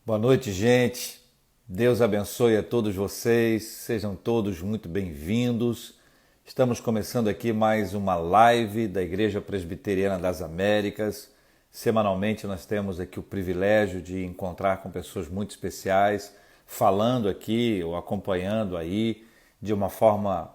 Boa noite, gente. Deus abençoe a todos vocês. Sejam todos muito bem-vindos. Estamos começando aqui mais uma live da Igreja Presbiteriana das Américas. Semanalmente nós temos aqui o privilégio de encontrar com pessoas muito especiais, falando aqui ou acompanhando aí de uma forma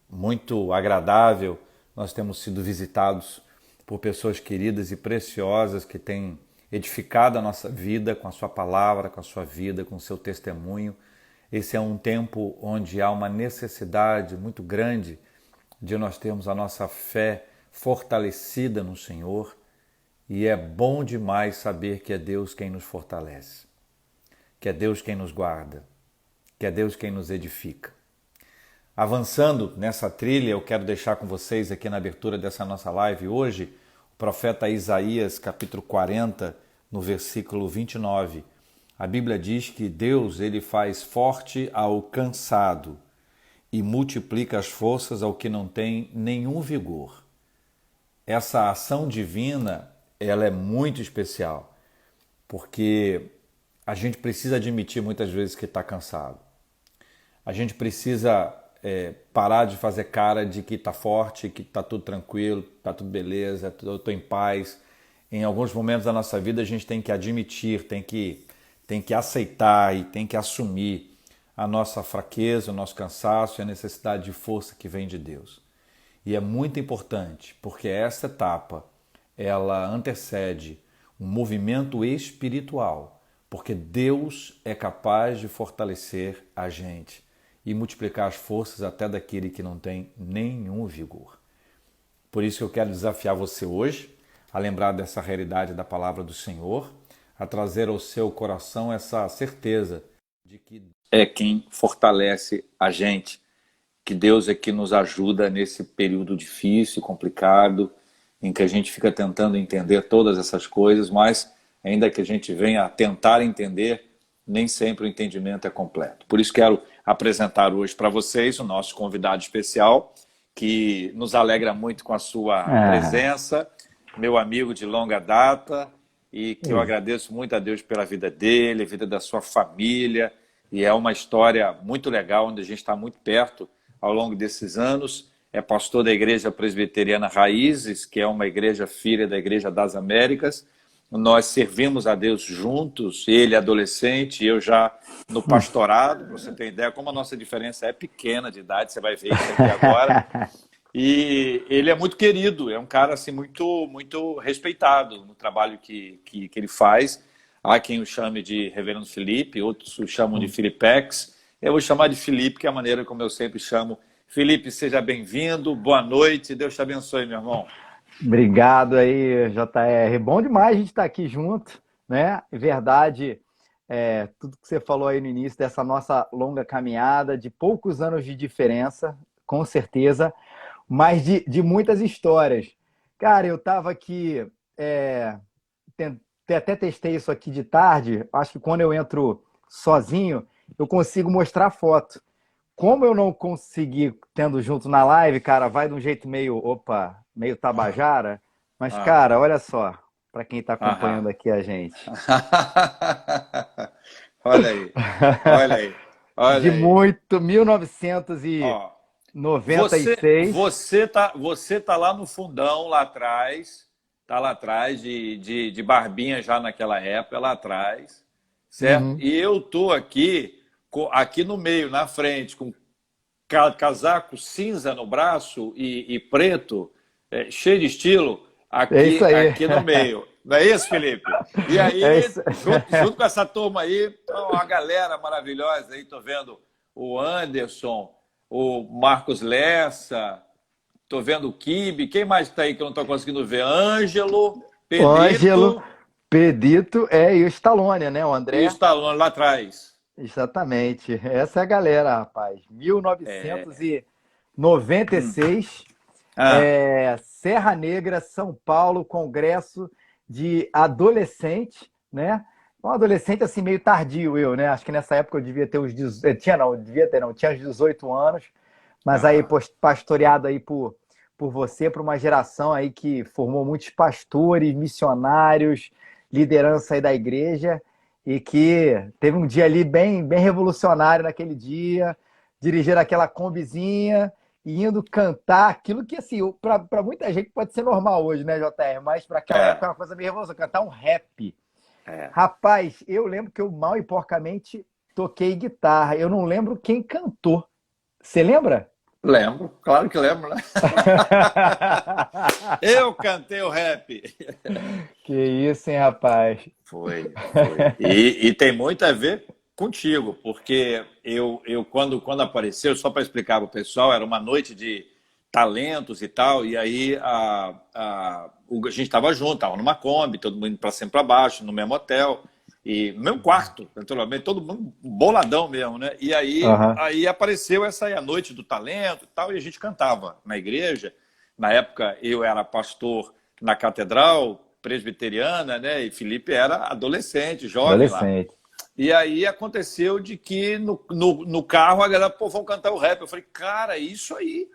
muito agradável. Nós temos sido visitados por pessoas queridas e preciosas que têm edificado a nossa vida com a sua palavra, com a sua vida, com o seu testemunho. Esse é um tempo onde há uma necessidade muito grande de nós termos a nossa fé fortalecida no Senhor, e é bom demais saber que é Deus quem nos fortalece, que é Deus quem nos guarda, que é Deus quem nos edifica. Avançando nessa trilha, eu quero deixar com vocês aqui na abertura dessa nossa live hoje o profeta Isaías, capítulo 40, no versículo 29. A Bíblia diz que Deus ele faz forte ao cansado e multiplica as forças ao que não tem nenhum vigor. Essa ação divina, ela é muito especial, porque a gente precisa admitir muitas vezes que está cansado. A gente precisa parar de fazer cara de que está forte, que está tudo tranquilo, está tudo beleza, eu estou em paz. Em alguns momentos da nossa vida a gente tem que admitir, tem que aceitar e tem que assumir a nossa fraqueza, o nosso cansaço e a necessidade de força que vem de Deus. E é muito importante, porque essa etapa ela antecede um movimento espiritual, porque Deus é capaz de fortalecer a gente e multiplicar as forças até daquele que não tem nenhum vigor. Por isso que eu quero desafiar você hoje a lembrar dessa realidade da palavra do Senhor, a trazer ao seu coração essa certeza de que é quem fortalece a gente, que Deus é que nos ajuda nesse período difícil, complicado, em que a gente fica tentando entender todas essas coisas, mas ainda que a gente venha a tentar entender, nem sempre o entendimento é completo. Por isso quero apresentar hoje para vocês o nosso convidado especial, que nos alegra muito com a sua presença, meu amigo de longa data, e que eu agradeço muito a Deus pela vida dele, a vida da sua família, e é uma história muito legal, onde a gente está muito perto ao longo desses anos. É pastor da Igreja Presbiteriana Raízes, que é uma igreja filha da Igreja das Américas. Nós servimos a Deus juntos, ele adolescente, eu já no pastorado, para você ter ideia, como a nossa diferença é pequena de idade, você vai ver isso aqui agora. E ele é muito querido, é um cara assim, muito respeitado no trabalho que ele faz. Há quem o chame de Reverendo Felipe, outros o chamam de Filipex. Eu vou chamar de Felipe, que é a maneira como eu sempre chamo. Felipe, seja bem-vindo, boa noite, Deus te abençoe, meu irmão. Obrigado aí, JR. Bom demais a gente estar aqui junto, né? É verdade, tudo que você falou aí no início dessa nossa longa caminhada, de poucos anos de diferença, com certeza, mas de muitas histórias. Cara, eu estava aqui, até testei isso aqui de tarde, acho que quando eu entro sozinho, eu consigo mostrar foto. Como eu não consegui tendo junto na live, cara, vai de um jeito meio tabajara. Mas, cara, olha só, para quem está acompanhando aqui a gente. Olha aí, olha aí, olha De aí. muito, Ó, 1996. você tá lá no fundão, tá lá atrás de barbinha já naquela época, lá atrás, certo? Uhum. E eu tô aqui no meio, na frente, com casaco cinza no braço e preto, cheio de estilo, É isso aí. aqui no meio. Não é isso, Felipe? E É aí, isso. junto com essa turma aí, uma galera maravilhosa aí, tô vendo o Anderson, o Marcos Lessa, tô vendo o Kibe, quem mais está aí que eu não estou conseguindo ver? Ângelo, O Ângelo, Pedrito Pedrito, e o Stallone, né? O e o André. Stallone lá atrás. Exatamente. Essa é a galera, rapaz. É. 1996. Ah, Serra Negra, São Paulo, Congresso de Adolescente, né? Um adolescente assim meio tardio eu, né? Acho que nessa época eu devia ter uns 18, tinha uns 18 anos, mas aí aham. pastoreado aí por você, por uma geração aí que formou muitos pastores, missionários, liderança aí da igreja. e que teve um dia ali bem revolucionário naquele dia, dirigindo aquela combizinha e indo cantar aquilo que, assim, para muita gente pode ser normal hoje, né, JR? Mas para aquela época é É, uma coisa meio revolucionária, cantar um rap. é. Rapaz, eu lembro que eu mal e porcamente toquei guitarra. Eu não lembro quem cantou. Você lembra? Lembro, claro que lembro, né? Eu cantei o rap. Que isso, hein, rapaz? Foi, foi. E tem muito a ver contigo, porque eu quando apareceu, só para explicar para o pessoal, era uma noite de talentos e tal, e aí a gente estava junto, estava numa Kombi, todo mundo para cima e para baixo, no mesmo hotel, e no mesmo quarto, naturalmente, todo mundo boladão mesmo, né? E Aham. aí apareceu essa aí, a noite do talento e tal, e a gente cantava na igreja. Na época eu era pastor na catedral presbiteriana, né? E Felipe era adolescente, jovem lá. Adolescente. E aí aconteceu de que no carro a galera, pô, vão cantar o rap. Eu falei, cara, isso aí,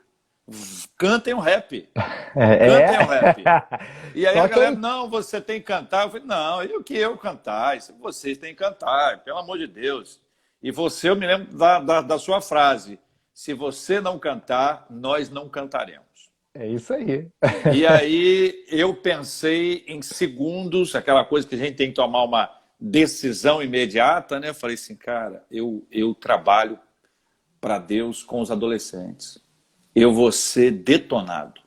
cantem o rap, cantem o É? rap. E aí a Toca galera, aí. não, você tem que cantar. Eu falei, não, eu que eu cantar, isso vocês têm que cantar, pelo amor de Deus. E você, eu me lembro da sua frase, se você não cantar, nós não cantaremos. É isso aí. E aí eu pensei em segundos, aquela coisa que a gente tem que tomar uma decisão imediata, né? Eu falei assim, cara, eu trabalho para Deus com os adolescentes. Eu vou ser detonado.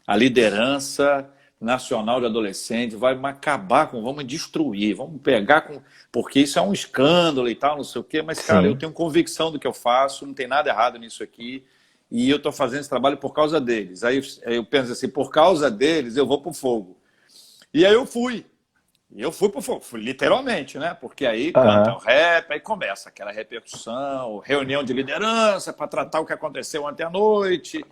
A liderança nacional de adolescentes vai acabar com, vamos destruir, vamos pegar com. Porque isso é um escândalo e tal, não sei o quê, mas, cara, eu Sim. tenho convicção do que eu faço, não tem nada errado nisso aqui, e eu estou fazendo esse trabalho por causa deles. Aí eu penso assim, por causa deles, eu vou para o fogo. E aí eu fui. E eu fui pro fogo, fui literalmente, né? Porque aí canta o Aham. rap, aí começa aquela repercussão, reunião de liderança para tratar o que aconteceu ontem à noite.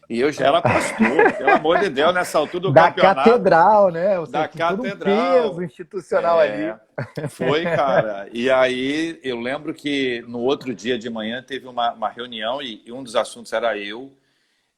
E eu já era pastor, pelo amor de Deus, nessa altura do Da campeonato, catedral, né? Ou seja, da tinha todo um peso catedral. institucional ali. Foi, cara. E aí eu lembro que no outro dia de manhã teve uma reunião e um dos assuntos era eu.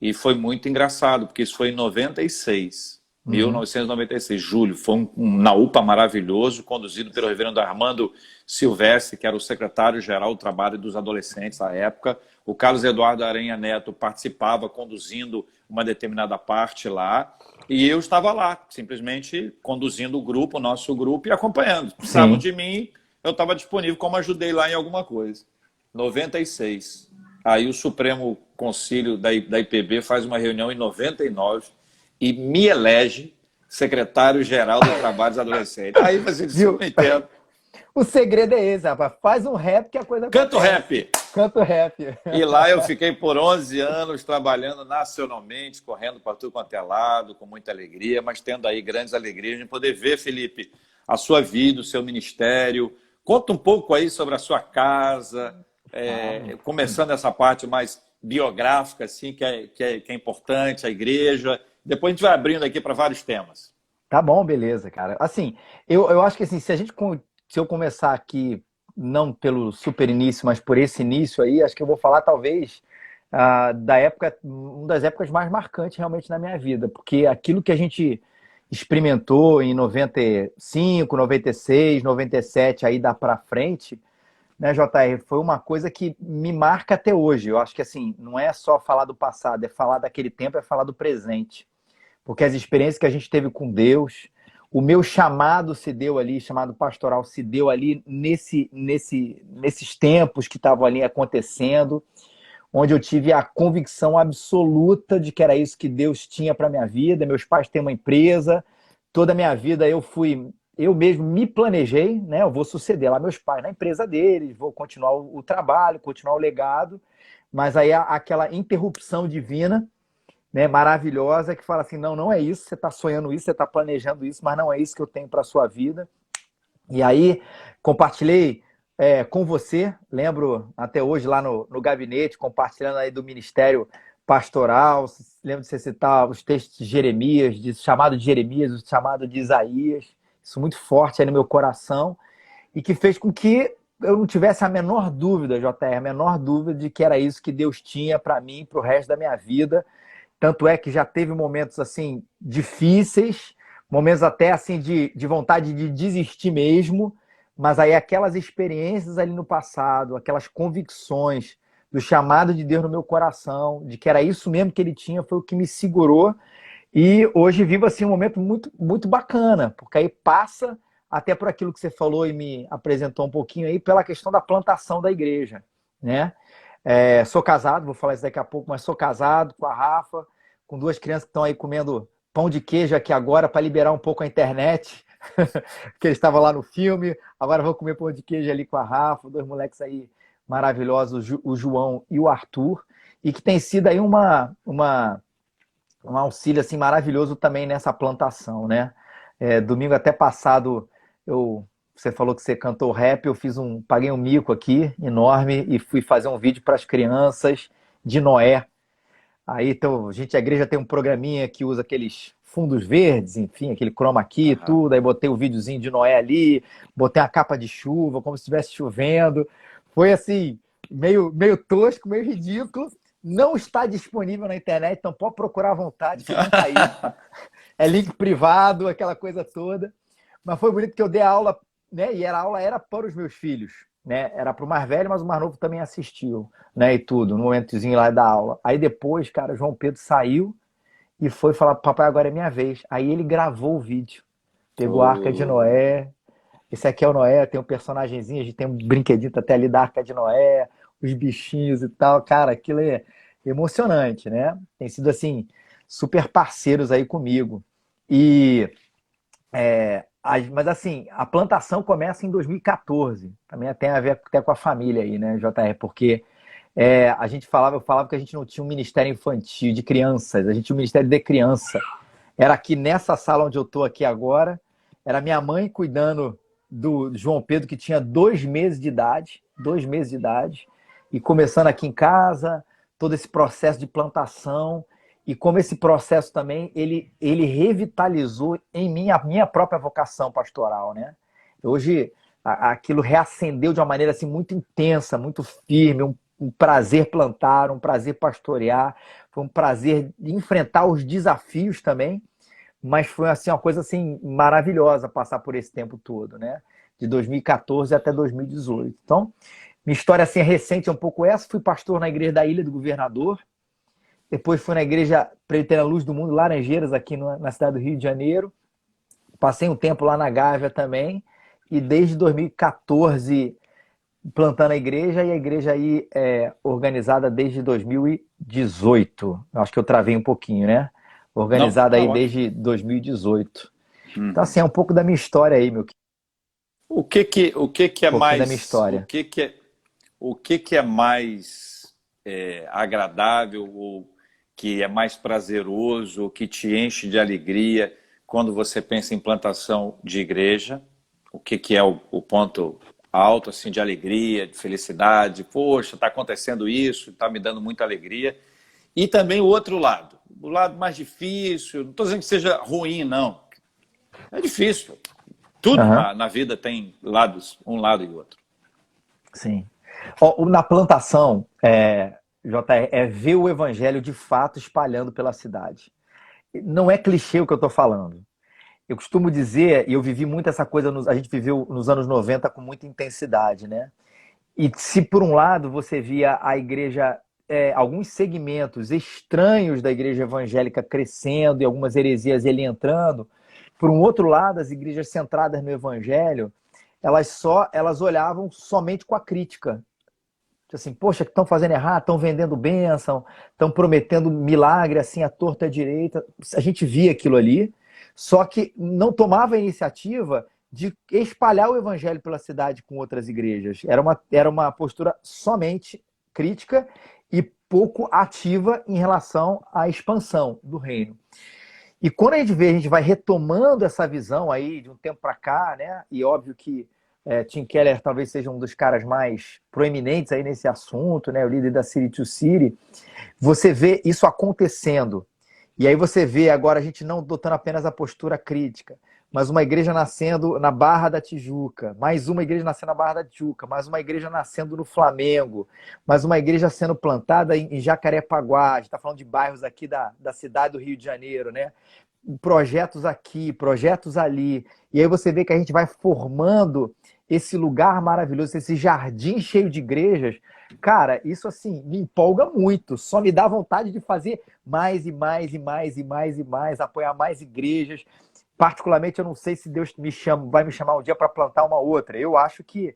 E foi muito engraçado, porque isso foi em 96, Uhum. 1996, julho. Foi um na UPA maravilhoso, conduzido pelo reverendo Armando Silvestre, que era o secretário-geral do Trabalho dos Adolescentes à época. O Carlos Eduardo Aranha Neto participava, conduzindo uma determinada parte lá. E eu estava lá, simplesmente conduzindo o grupo, o nosso grupo, e acompanhando. Precisavam Sim. de mim, eu estava disponível, como ajudei lá em alguma coisa. 96. Aí o Supremo Conselho da IPB faz uma reunião em 99 e me elege secretário-geral do Trabalho dos Adolescentes. Aí você disse, eu Viu? não entendo. O segredo é esse, rapaz. Faz um rap que a coisa Canto acontece. rap. Canta o rap. E lá eu fiquei por 11 anos trabalhando nacionalmente, correndo para tudo quanto é lado, com muita alegria, mas tendo aí grandes alegrias de poder ver, Felipe, a sua vida, o seu ministério. Conta um pouco aí sobre a sua casa, Falo. começando essa parte mais biográfica, assim, que é importante, a igreja. Depois a gente vai abrindo aqui para vários temas. Tá bom, beleza, cara. Assim, eu acho que assim, se eu começar aqui, não pelo super início, mas por esse início aí, acho que eu vou falar talvez da época, uma das épocas mais marcantes realmente na minha vida, porque aquilo que a gente experimentou em 95, 96, 97, aí dá pra frente, né, JR, foi uma coisa que me marca até hoje. Eu acho que assim, não é só falar do passado, é falar daquele tempo, é falar do presente. Porque as experiências que a gente teve com Deus, o meu chamado se deu ali, chamado pastoral se deu ali nesses tempos que estavam ali acontecendo, onde eu tive a convicção absoluta de que era isso que Deus tinha para minha vida. Meus pais têm uma empresa, toda a minha vida eu mesmo me planejei, né? Eu vou suceder lá meus pais na empresa deles, vou continuar o trabalho, continuar o legado, mas aí aquela interrupção divina, né, maravilhosa, que fala assim, não, não é isso, você está sonhando isso, você está planejando isso, mas não é isso que eu tenho para a sua vida. E aí, compartilhei com você, lembro até hoje lá no gabinete, compartilhando aí do Ministério Pastoral, lembro de você citar os textos de Jeremias, de chamado de Jeremias, o chamado de Isaías, isso muito forte aí no meu coração, e que fez com que eu não tivesse a menor dúvida, JR, a menor dúvida de que era isso que Deus tinha para mim, para o resto da minha vida. Tanto é que já teve momentos assim difíceis, momentos até assim de vontade de desistir mesmo, mas aí aquelas experiências ali no passado, aquelas convicções do chamado de Deus no meu coração, de que era isso mesmo que ele tinha, foi o que me segurou. E hoje vivo assim um momento muito, muito bacana, porque aí passa até por aquilo que você falou e me apresentou um pouquinho aí, pela questão da plantação da igreja, né? Sou casado, vou falar isso daqui a pouco, mas sou casado com a Rafa, com duas crianças que estão aí comendo pão de queijo aqui agora para liberar um pouco a internet, que eles estavam lá no filme, agora vou comer pão de queijo ali com a Rafa, dois moleques aí maravilhosos, o João e o Arthur, e que tem sido aí um auxílio assim maravilhoso também nessa plantação, né? Domingo até passado, você falou que você cantou rap, paguei um mico aqui enorme e fui fazer um vídeo para as crianças de Noé. Aí então, a igreja tem um programinha que usa aqueles fundos verdes, enfim, aquele chroma key e Aham. tudo. Aí botei o videozinho de Noé ali, botei a capa de chuva, como se estivesse chovendo. Foi assim, meio tosco, meio ridículo. Não está disponível na internet, então pode procurar à vontade, que não está aí. É link privado, aquela coisa toda. Mas foi bonito que eu dei a aula, né? E a aula era para os meus filhos, né? Era para o mais velho, mas o mais novo também assistiu, né? E tudo, no momentozinho lá da aula. Aí depois, cara, João Pedro saiu e foi falar: papai, agora é minha vez. Aí ele gravou o vídeo, pegou a Arca de Oh, Noé. Esse aqui é o Noé, tem um personagemzinho, a gente tem um brinquedinho até ali da Arca de Noé, os bichinhos e tal. Cara, aquilo é emocionante, né? Tem sido assim, super parceiros aí comigo. E mas assim, a plantação começa em 2014. Também tem a ver até com a família aí, né, JR? Porque eu falava que a gente não tinha um ministério infantil de crianças, a gente tinha um ministério de criança. Era aqui nessa sala onde eu estou aqui agora, era minha mãe cuidando do João Pedro, que tinha 2 meses de idade, 2 meses de idade, e começando aqui em casa, todo esse processo de plantação, e como esse processo também, ele revitalizou em mim a minha própria vocação pastoral, né? Hoje, aquilo reacendeu de uma maneira assim muito intensa, muito firme, um prazer plantar, um prazer pastorear, foi um prazer enfrentar os desafios também, mas foi assim uma coisa assim maravilhosa passar por esse tempo todo, né? De 2014 até 2018. Então, minha história assim recente é um pouco essa. Fui pastor na igreja da Ilha do Governador, depois fui na igreja Presbiteriana Luz do Mundo, Laranjeiras, aqui na cidade do Rio de Janeiro. Passei um tempo lá na Gávea também, e desde 2014 plantando a igreja, e a igreja aí é organizada desde 2018. Acho que eu travei um pouquinho, né? não, Organizada tá aí ótimo. desde 2018. Então, Uhum. assim, é um pouco da minha história aí, meu querido. O que que é Um pouquinho da minha mais, o história. que que é, o que que é mais agradável, ou que é mais prazeroso, ou que te enche de alegria quando você pensa em plantação de igreja? O que que é o ponto alto assim de alegria, de felicidade? Poxa, está acontecendo isso, está me dando muita alegria. E também o lado mais difícil. Não estou dizendo que seja ruim, não. É difícil. Tudo Aham, na vida tem lados, um lado e outro. sim. Ó, na plantação, JR, é ver o evangelho de fato espalhando pela cidade. Não é clichê o que eu estou falando. Eu costumo dizer, e eu vivi muito essa coisa, a gente viveu nos anos 90 com muita intensidade, né? E se por um lado você via a igreja, alguns segmentos estranhos da igreja evangélica crescendo e algumas heresias ele entrando, por um outro lado, as igrejas centradas no evangelho, elas olhavam somente com a crítica. Tipo assim, poxa, que estão fazendo errado, estão vendendo bênção, estão prometendo milagre assim à torta e à direita. A gente via aquilo ali, só que não tomava a iniciativa de espalhar o evangelho pela cidade com outras igrejas. Era uma postura somente crítica e pouco ativa em relação à expansão do reino. E quando a gente vai retomando essa visão aí de um tempo para cá, né? E óbvio que Tim Keller talvez seja um dos caras mais proeminentes aí nesse assunto, né? O líder da City to City. Você vê isso acontecendo. E aí você vê agora a gente não adotando apenas a postura crítica, mas uma igreja nascendo na Barra da Tijuca, mais uma igreja nascendo na Barra da Tijuca, mais uma igreja nascendo no Flamengo, mais uma igreja sendo plantada em Jacarepaguá. A gente está falando de bairros aqui da cidade do Rio de Janeiro, né? Projetos aqui, projetos ali. E aí você vê que a gente vai formando esse lugar maravilhoso, esse jardim cheio de igrejas, cara, isso assim me empolga muito. Só me dá vontade de fazer mais e mais e mais e mais e mais, apoiar mais igrejas. Particularmente, eu não sei se Deus vai me chamar um dia para plantar uma outra. Eu acho que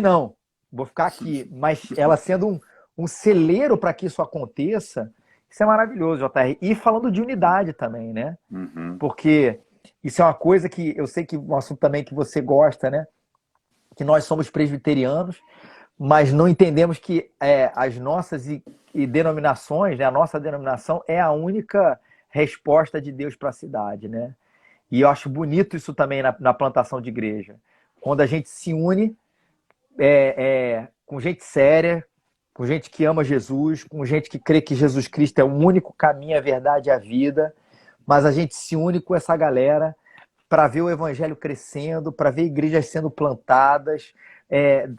não. Vou ficar aqui. Mas ela sendo um celeiro para que isso aconteça, isso é maravilhoso, JR. E falando de unidade também, né? Uhum. Porque isso é uma coisa que eu sei que um assunto também que você gosta, né? Que nós somos presbiterianos, mas não entendemos que as nossas e denominações, né? A nossa denominação é a única resposta de Deus para a cidade, né? E eu acho bonito isso também na plantação de igreja. Quando a gente se une com gente séria, com gente que ama Jesus, com gente que crê que Jesus Cristo é o único caminho, a verdade e a vida, mas a gente se une com essa galera para ver o evangelho crescendo, para ver igrejas sendo plantadas,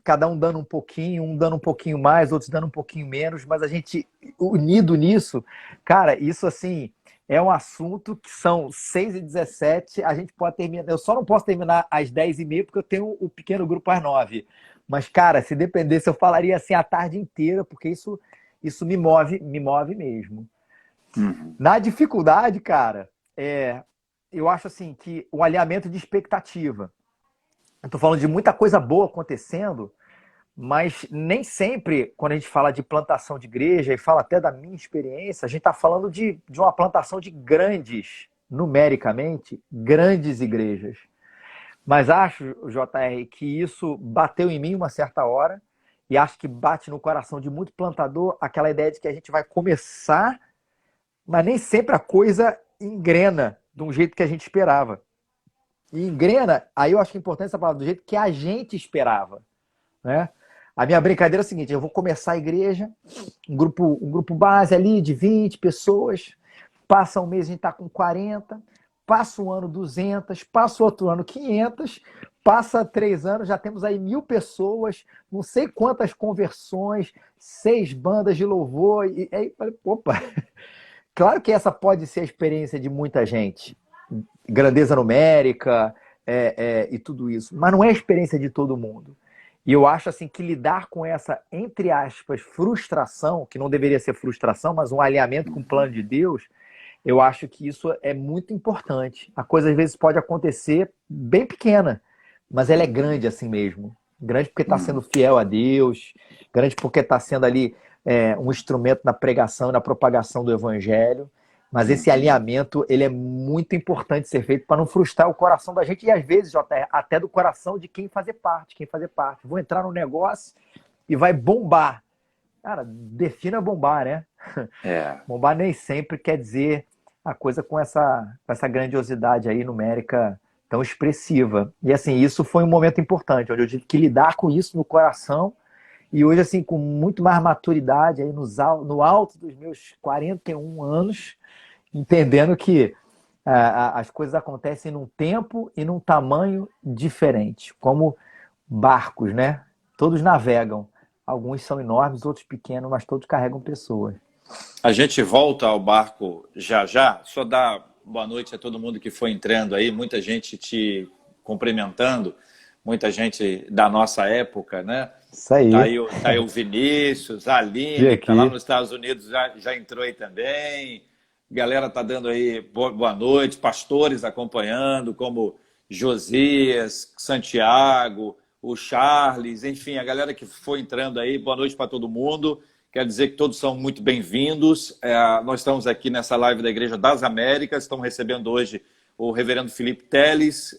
cada um dando um pouquinho, um dando um pouquinho mais, outros dando um pouquinho menos, mas a gente unido nisso, cara, isso assim é um assunto que são 6h17, a gente pode terminar, eu só não posso terminar às 10h30 porque eu tenho o pequeno grupo às 9h. Mas, cara, se dependesse, eu falaria assim a tarde inteira, porque isso me move mesmo. Uhum. Na dificuldade, cara, eu acho assim que o alinhamento de expectativa. Eu tô falando de muita coisa boa acontecendo, mas nem sempre, quando a gente fala de plantação de igreja, e fala até da minha experiência, a gente está falando de uma plantação de grandes, numericamente, grandes igrejas. Mas acho, JR, que isso bateu em mim uma certa hora, e acho que bate no coração de muito plantador aquela ideia de que a gente vai começar, mas nem sempre a coisa engrena de um jeito que a gente esperava. E engrena, aí eu acho que é importante essa palavra, do jeito que a gente esperava, né? A minha brincadeira é a seguinte: eu vou começar a igreja, um grupo base ali de 20 pessoas, passa um mês a gente está com 40, passa um ano 200, passa outro ano 500, passa 3 anos, já temos aí 1.000 pessoas, não sei quantas conversões, 6 bandas de louvor, e aí falei, opa, claro que essa pode ser a experiência de muita gente, grandeza numérica e tudo isso, mas não é a experiência de todo mundo. E eu acho assim que lidar com essa, entre aspas, frustração, que não deveria ser frustração, mas um alinhamento com o plano de Deus, eu acho que isso é muito importante. A coisa às vezes pode acontecer bem pequena, mas ela é grande assim mesmo. Grande porque está sendo fiel a Deus, grande porque está sendo ali um instrumento na pregação e na propagação do Evangelho. Mas esse alinhamento, ele é muito importante ser feito para não frustrar o coração da gente e às vezes, JR, até do coração de quem fazer parte. Vou entrar no negócio e vai bombar. Cara, defina bombar, né? Bombar nem sempre quer dizer a coisa com essa grandiosidade aí numérica tão expressiva. E assim, isso foi um momento importante, onde eu tive que lidar com isso no coração e hoje, assim, com muito mais maturidade aí no alto dos meus 41 anos, entendendo que as coisas acontecem num tempo e num tamanho diferente, como barcos, né? Todos navegam. Alguns são enormes, outros pequenos, mas todos carregam pessoas. A gente volta ao barco já já. Só dar boa noite a todo mundo que foi entrando aí. Muita gente te cumprimentando. Muita gente da nossa época, né? Isso aí. Tá aí o Vinícius, a Aline, que tá lá nos Estados Unidos, já entrou aí também. Galera tá dando aí boa noite. Pastores acompanhando, como Josias, Santiago, o Charles, enfim, a galera que foi entrando aí. Boa noite para todo mundo. Quero dizer que todos são muito bem-vindos. Nós estamos aqui nessa live da Igreja das Américas. Estamos recebendo hoje o reverendo Felipe Teles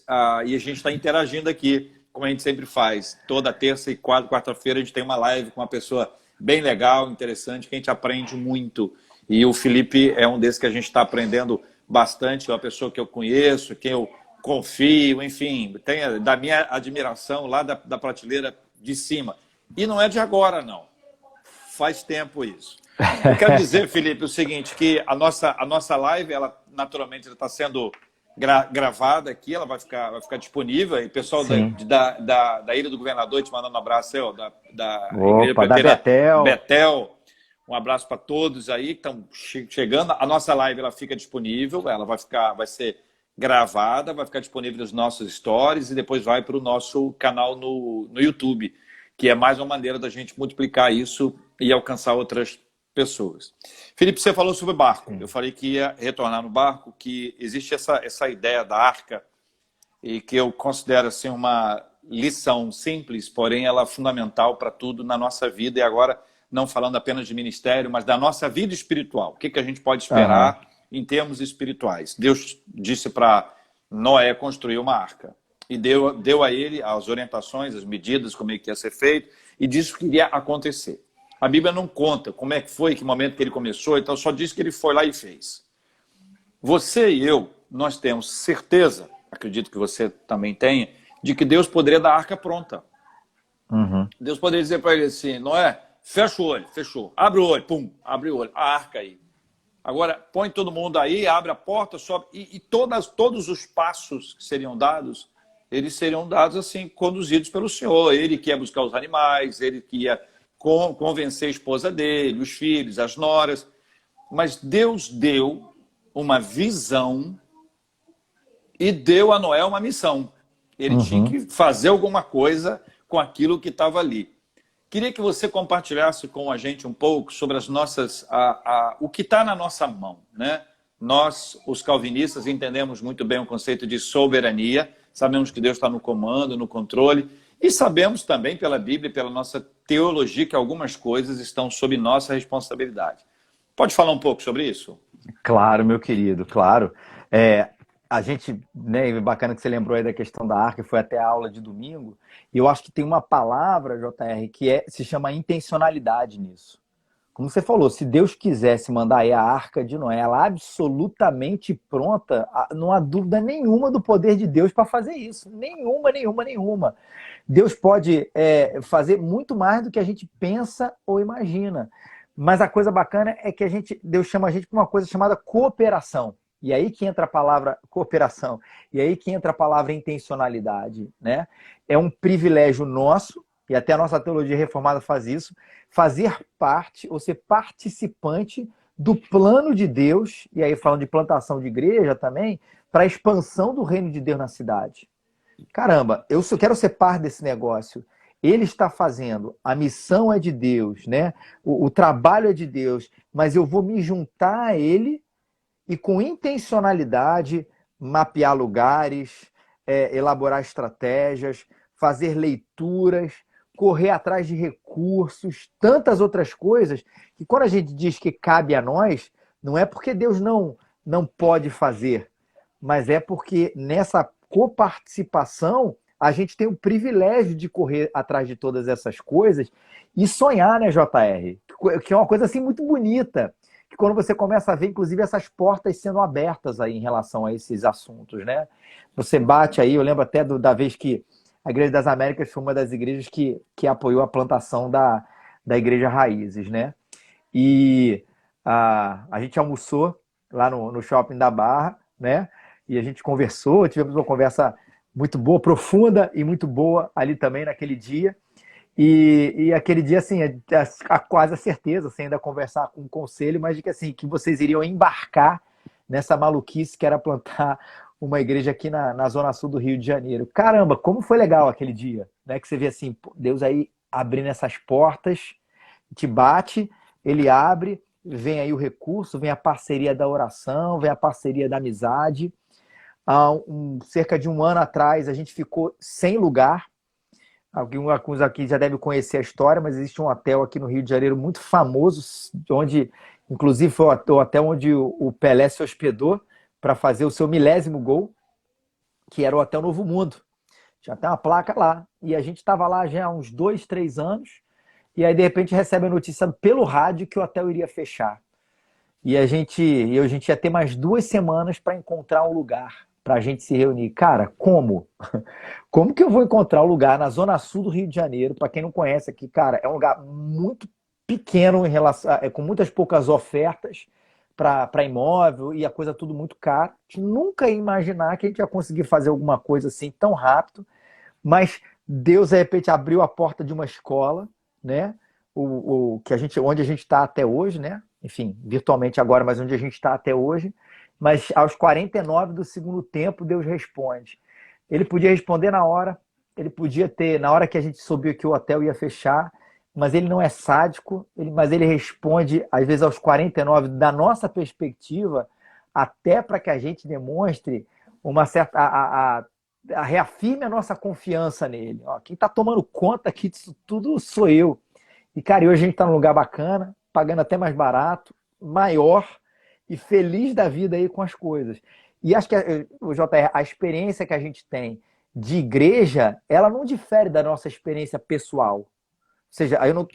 e a gente está interagindo aqui, como a gente sempre faz. Toda terça e quarta-feira a gente tem uma live com uma pessoa bem legal, interessante, que a gente aprende muito. E o Felipe é um desses que a gente está aprendendo bastante. É uma pessoa que eu conheço, que eu confio, enfim, tem da minha admiração lá da prateleira de cima. E não é de agora, não. Faz tempo isso. Eu quero dizer, Felipe, o seguinte, que a nossa live, ela naturalmente está sendo gravada aqui, ela vai ficar disponível. E o pessoal da Ilha do Governador te mandando um abraço aí, da Igreja Betel. Um abraço para todos aí que estão chegando. A nossa live ela fica disponível, ela vai ser gravada, vai ficar disponível nos nossos stories e depois vai para o nosso canal no YouTube, que é mais uma maneira da gente multiplicar isso e alcançar outras pessoas. Felipe, você falou sobre barco. Eu falei que ia retornar no barco, que existe essa ideia da arca e que eu considero assim uma lição simples, porém ela é fundamental para tudo na nossa vida. E agora, não falando apenas de ministério, mas da nossa vida espiritual. O que a gente pode esperar em termos espirituais? Deus disse para Noé construir uma arca e deu a ele as orientações, as medidas, como é que ia ser feito, e disse o que iria acontecer. A Bíblia não conta como é que foi, que momento que ele começou, então só diz que ele foi lá e fez. Você e eu, nós temos certeza, acredito que você também tenha, de que Deus poderia dar a arca pronta. Deus poderia dizer para ele assim, Noé, fecha o olho, fechou, abre o olho, pum, abre o olho, a arca aí. Agora, põe todo mundo aí, abre a porta, sobe, e todos os passos que seriam dados, eles seriam dados assim, conduzidos pelo Senhor. Ele que ia buscar os animais, ele que ia convencer a esposa dele, os filhos, as noras. Mas Deus deu uma visão e deu a Noé uma missão. Ele tinha que fazer alguma coisa com aquilo que estava ali. Queria que você compartilhasse com a gente um pouco sobre as nossas, o que está na nossa mão, né? Nós, os calvinistas, entendemos muito bem o conceito de soberania, sabemos que Deus está no comando, no controle, e sabemos também pela Bíblia e pela nossa teologia que algumas coisas estão sob nossa responsabilidade. Pode falar um pouco sobre isso? Claro, meu querido, claro. A gente, né, bacana que você lembrou aí da questão da arca, foi até a aula de domingo, e eu acho que tem uma palavra, JR, que se chama intencionalidade nisso. Como você falou, se Deus quisesse mandar aí a arca de Noé, ela absolutamente pronta, não há dúvida nenhuma do poder de Deus para fazer isso. Nenhuma. Deus pode fazer muito mais do que a gente pensa ou imagina. Mas a coisa bacana é que Deus chama a gente para uma coisa chamada cooperação. E aí que entra a palavra cooperação. E aí que entra a palavra intencionalidade, né? É um privilégio nosso, e até a nossa teologia reformada faz isso, fazer parte ou ser participante do plano de Deus, e aí falando de plantação de igreja também, para a expansão do reino de Deus na cidade. Caramba, eu quero ser parte desse negócio. Ele está fazendo, a missão é de Deus, né? O trabalho é de Deus, mas eu vou me juntar a ele e com intencionalidade mapear lugares, elaborar estratégias, fazer leituras, correr atrás de recursos, tantas outras coisas, que quando a gente diz que cabe a nós, não é porque Deus não pode fazer, mas é porque nessa coparticipação a gente tem o privilégio de correr atrás de todas essas coisas e sonhar, né, JR? Que é uma coisa assim muito bonita, que quando você começa a ver, inclusive, essas portas sendo abertas aí em relação a esses assuntos, né? Você bate aí, eu lembro até da vez que a Igreja das Américas foi uma das igrejas que apoiou a plantação da Igreja Raízes, né? E a gente almoçou lá no shopping da Barra, né? E a gente conversou, tivemos uma conversa muito boa, profunda e muito boa ali também naquele dia. E aquele dia, assim, quase a certeza, sem ainda conversar com o conselho, mas de que, assim, que vocês iriam embarcar nessa maluquice que era plantar uma igreja aqui na Zona Sul do Rio de Janeiro. Caramba, como foi legal aquele dia, né? Que você vê assim, Deus aí abrindo essas portas, te bate, ele abre, vem aí o recurso, vem a parceria da oração, vem a parceria da amizade. Cerca de um ano atrás, a gente ficou sem lugar. Alguns aqui já devem conhecer a história, mas existe um hotel aqui no Rio de Janeiro muito famoso, onde, inclusive, foi o hotel onde o Pelé se hospedou para fazer o seu 1000º gol, que era o Hotel Novo Mundo. Já tem uma placa lá. E a gente estava lá já há uns 2, 3 anos, e aí, de repente, recebe a notícia pelo rádio que o hotel iria fechar. E a gente ia ter mais 2 semanas para encontrar um lugar para a gente se reunir. Cara, como? Como que eu vou encontrar um lugar na Zona Sul do Rio de Janeiro? Para quem não conhece aqui, cara, é um lugar muito pequeno, com muitas poucas ofertas para imóvel e a coisa tudo muito cara. A gente nunca ia imaginar que a gente ia conseguir fazer alguma coisa assim tão rápido, mas Deus, de repente, abriu a porta de uma escola, né? Onde a gente está até hoje, né? Enfim, virtualmente agora, mas onde a gente está até hoje. mas aos 49 do segundo tempo, Deus responde. Ele podia responder na hora, ele podia ter, na hora que a gente soubia que o hotel ia fechar, mas ele não é sádico, mas ele responde, às vezes, aos 49, da nossa perspectiva, até para que a gente demonstre uma certa. Reafirme a nossa confiança nele. Ó, quem está tomando conta aqui disso tudo sou eu. E, cara, hoje a gente está num lugar bacana, pagando até mais barato, maior e feliz da vida aí com as coisas. E acho que, o JR, a experiência que a gente tem de igreja, ela não difere da nossa experiência pessoal. Ou seja, aí eu não...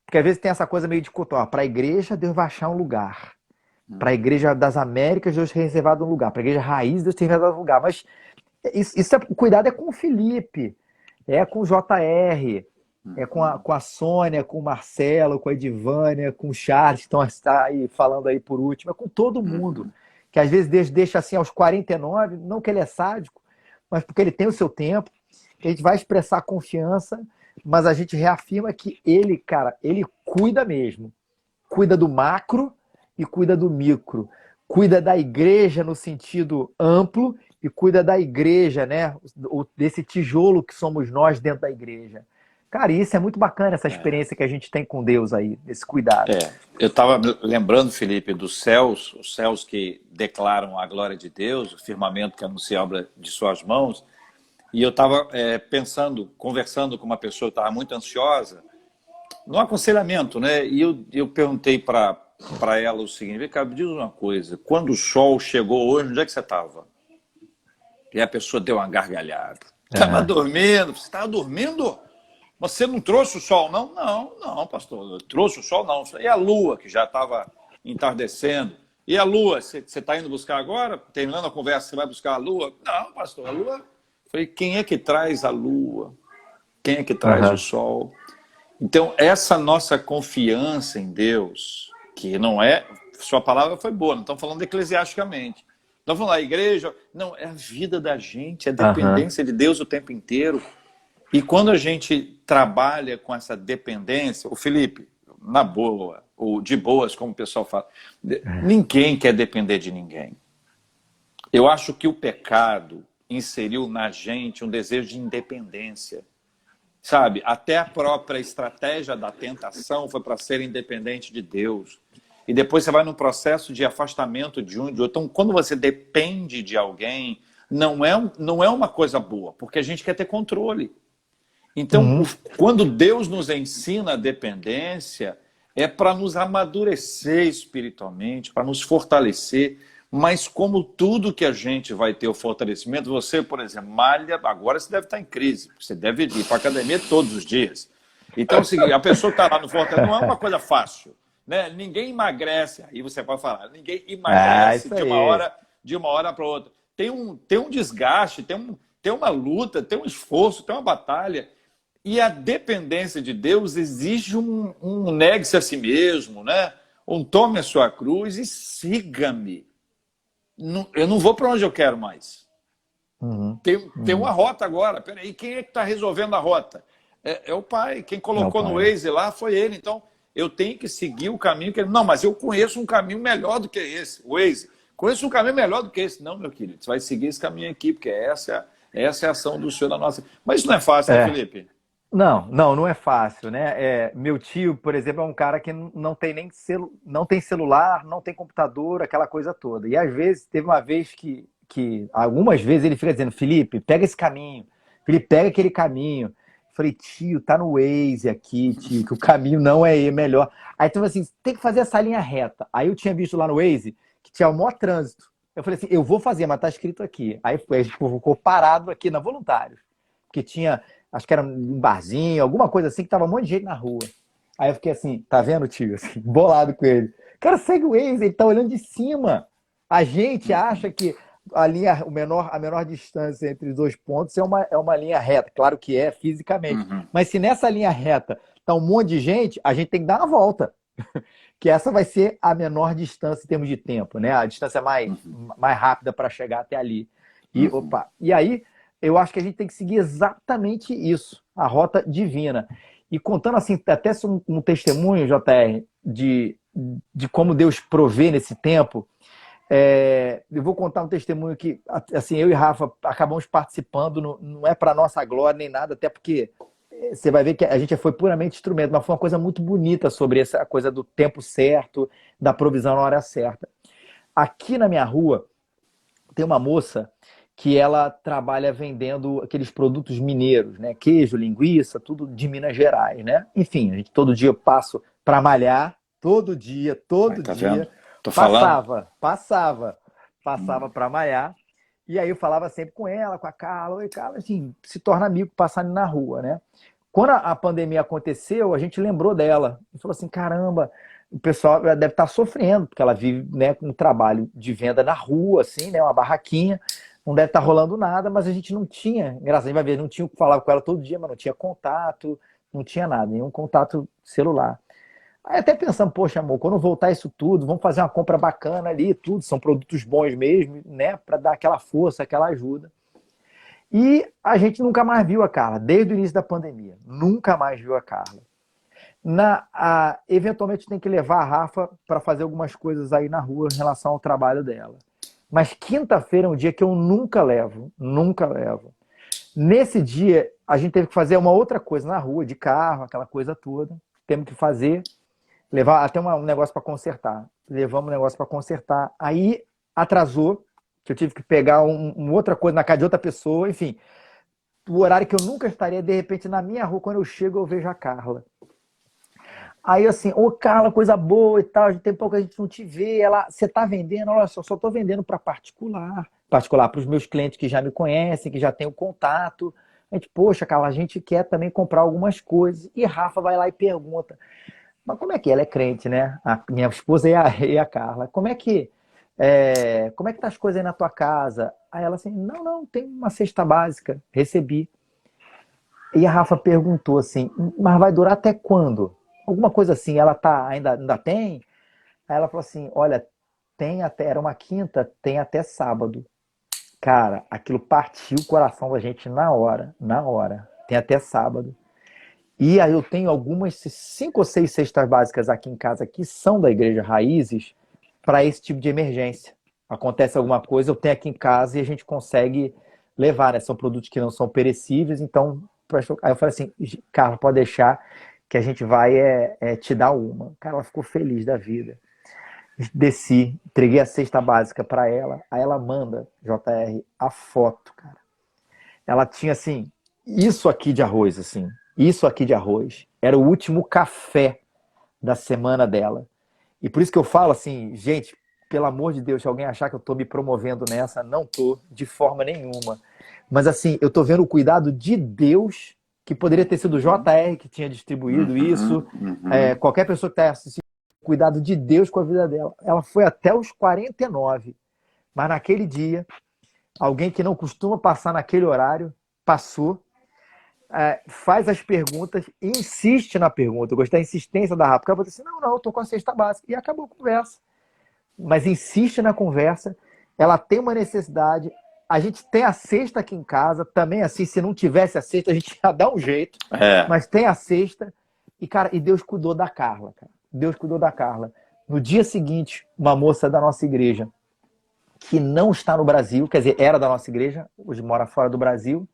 porque às vezes tem essa coisa meio de para a igreja, Deus vai achar um lugar. Para a igreja das Américas, Deus tem reservado um lugar. Para a igreja raiz, Deus tem reservado um lugar. Mas o cuidado é com o Felipe, é com o JR, é com a Sônia, com o Marcelo, com a Edivânia, com o Charles, que estão aí falando aí por último, é com todo mundo. Que às vezes Deus deixa assim aos 49, não que ele é sádico, mas porque ele tem o seu tempo, que a gente vai expressar confiança, mas a gente reafirma que ele, cara, ele cuida mesmo. Cuida do macro e cuida do micro. Cuida da igreja no sentido amplo e cuida da igreja, né? Desse tijolo que somos nós dentro da igreja. Cara, isso é muito bacana, essa experiência que a gente tem com Deus aí, esse cuidado. Eu estava lembrando, Felipe, dos céus, os céus que declaram a glória de Deus, o firmamento que anuncia a obra de suas mãos, e eu estava pensando, conversando com uma pessoa que estava muito ansiosa, no aconselhamento, né? E eu perguntei para ela o seguinte: vem cá, me diz uma coisa, quando o sol chegou hoje, onde é que você estava? E a pessoa deu uma gargalhada. Estava dormindo. Você estava dormindo? Você não trouxe o sol, não? Não, pastor, eu trouxe o sol, não. E a lua, que já estava entardecendo? E a lua, você está indo buscar agora? Terminando a conversa, você vai buscar a lua? Não, pastor, a lua... Eu falei, quem é que traz a lua? Quem é que traz o sol? Então, essa nossa confiança em Deus, que não é... Sua palavra foi boa, não estamos falando eclesiasticamente. Não vamos lá, igreja... Não, é a vida da gente, é a dependência de Deus o tempo inteiro. E quando a gente trabalha com essa dependência... O Felipe, na boa, ou de boas, como o pessoal fala, ninguém quer depender de ninguém. Eu acho que o pecado inseriu na gente um desejo de independência. Sabe? Até a própria estratégia da tentação foi para ser independente de Deus. E depois você vai num processo de afastamento de um e de outro. Então, quando você depende de alguém, não é uma coisa boa, porque a gente quer ter controle. Então, quando Deus nos ensina a dependência, é para nos amadurecer espiritualmente, para nos fortalecer. Mas como tudo que a gente vai ter o fortalecimento, você, por exemplo, malha, agora você deve estar em crise, você deve ir para a academia todos os dias. Então, assim, a pessoa que está lá no fortalecimento não é uma coisa fácil. Né? Ninguém emagrece, aí você pode falar, ninguém emagrece de uma hora para outra. Tem um desgaste, tem uma luta, tem um esforço, tem uma batalha. E a dependência de Deus exige um negue-se a si mesmo, né? Um tome a sua cruz e siga-me. Eu não vou para onde eu quero mais. Tem uma rota agora. Peraí, quem é que está resolvendo a rota? É o pai. Quem colocou no Waze lá foi ele. Então, eu tenho que seguir o caminho que ele... Não, mas eu conheço um caminho melhor do que esse, Waze. Conheço um caminho melhor do que esse. Não, meu querido, você vai seguir esse caminho aqui, porque essa é a ação do Senhor na nossa... Mas isso não é fácil, né, Felipe? Não é fácil, né? Meu tio, por exemplo, é um cara que não tem nem não tem celular, não tem computador, aquela coisa toda. E às vezes, teve uma vez algumas vezes ele fica dizendo, Felipe, pega esse caminho. Felipe, pega aquele caminho. Eu falei, tio, tá no Waze aqui, tio, que o caminho não é melhor. Aí tu assim, tem que fazer essa linha reta. Aí eu tinha visto lá no Waze que tinha o maior trânsito. Eu falei assim, eu vou fazer, mas tá escrito aqui. Aí a gente ficou parado aqui na Voluntários. Porque tinha... Acho que era um barzinho, alguma coisa assim, que tava um monte de gente na rua. Aí eu fiquei assim, tá vendo, tio? Assim, bolado com ele. Cara, segue o Waze, ele tá olhando de cima. A gente acha que a menor distância entre os dois pontos é uma linha reta. Claro que é, fisicamente. Mas se nessa linha reta tá um monte de gente, a gente tem que dar uma volta. Que essa vai ser a menor distância em termos de tempo, né? A distância mais rápida para chegar até ali. E aí... eu acho que a gente tem que seguir exatamente isso, a rota divina. E contando assim, até um testemunho, JR, de como Deus provê nesse tempo, Eu vou contar um testemunho que, assim, eu e Rafa acabamos participando, não é para nossa glória nem nada, até porque você vai ver que a gente foi puramente instrumento, mas foi uma coisa muito bonita sobre essa coisa do tempo certo, da provisão na hora certa. Aqui na minha rua tem uma moça que ela trabalha vendendo aqueles produtos mineiros, né? Queijo, linguiça, tudo de Minas Gerais, né? Enfim, a gente todo dia eu passo para malhar, Aí, todo tá dia, vendo? Tô falando? passava para malhar, e aí eu falava sempre com ela, com a Carla, oi Carla, assim, se torna amigo passando na rua, né? Quando a pandemia aconteceu, a gente lembrou dela e falou assim, caramba, o pessoal deve estar sofrendo, porque ela vive, né, com um trabalho de venda na rua, assim, né, uma barraquinha, não deve estar rolando nada, mas a gente não tinha, engraçado, a gente vai ver, não tinha o que falar com ela todo dia, mas não tinha contato, não tinha nada, nenhum contato celular. Aí até pensando, poxa, amor, quando voltar isso tudo, vamos fazer uma compra bacana ali, tudo, são produtos bons mesmo, né, para dar aquela força, aquela ajuda. E a gente nunca mais viu a Carla, desde o início da pandemia, nunca mais viu a Carla. Eventualmente tem que levar a Rafa para fazer algumas coisas aí na rua em relação ao trabalho dela. Mas quinta-feira é um dia que eu nunca levo, nunca levo. Nesse dia, a gente teve que fazer uma outra coisa na rua, de carro, aquela coisa toda. Temos que fazer, levar até um negócio para consertar. Levamos um negócio para consertar. Aí atrasou, que eu tive que pegar uma outra coisa na casa de outra pessoa, enfim. O horário que eu nunca estaria, de repente, na minha rua, quando eu chego, eu vejo a Carla. Aí assim, ô Carla, coisa boa e tal, tem pouco que a gente não te vê. Ela, você tá vendendo? Olha, só tô vendendo para particular. Particular para os meus clientes que já me conhecem, que já têm o contato. A gente, poxa, Carla, a gente quer também comprar algumas coisas. E Rafa vai lá e pergunta, mas como é que ela é crente, né? A minha esposa e a Carla. Como é que tá as coisas aí na tua casa? Aí ela assim, não, tem uma cesta básica, recebi. E a Rafa perguntou assim, mas vai durar até quando? Alguma coisa assim, ela tá, ainda tem? Aí ela falou assim, olha, tem até, era uma quinta, tem até sábado. Cara, aquilo partiu o coração da gente na hora, na hora. Tem até sábado. E aí eu tenho algumas, 5 ou 6 cestas básicas aqui em casa que são da Igreja Raízes para esse tipo de emergência. Acontece alguma coisa, eu tenho aqui em casa e a gente consegue levar, né? São produtos que não são perecíveis, então... Aí eu falei assim, Carla, pode deixar que a gente vai te dar uma. Cara, ela ficou feliz da vida. Desci, entreguei a cesta básica para ela, aí ela manda, JR, a foto, cara. Ela tinha assim, isso aqui de arroz, assim, isso aqui de arroz. Era o último café da semana dela. E por isso que eu falo assim, gente, pelo amor de Deus, se alguém achar que eu tô me promovendo nessa, não tô, de forma nenhuma. Mas assim, eu tô vendo o cuidado de Deus, que poderia ter sido o JR que tinha distribuído isso, qualquer pessoa que está assistindo, cuidado de Deus com a vida dela. Ela foi até os 49, mas naquele dia, alguém que não costuma passar naquele horário, passou, faz as perguntas e insiste na pergunta. Eu gostei da insistência da Rafa, porque ela falou assim, não, eu tô com a cesta básica. E acabou a conversa. Mas insiste na conversa, ela tem uma necessidade, a gente tem a cesta aqui em casa, também assim, se não tivesse a cesta, a gente ia dar um jeito, mas tem a cesta, e cara, e Deus cuidou da Carla, cara. Deus cuidou da Carla. No dia seguinte, uma moça da nossa igreja, que não está no Brasil, quer dizer, era da nossa igreja, hoje mora fora do Brasil,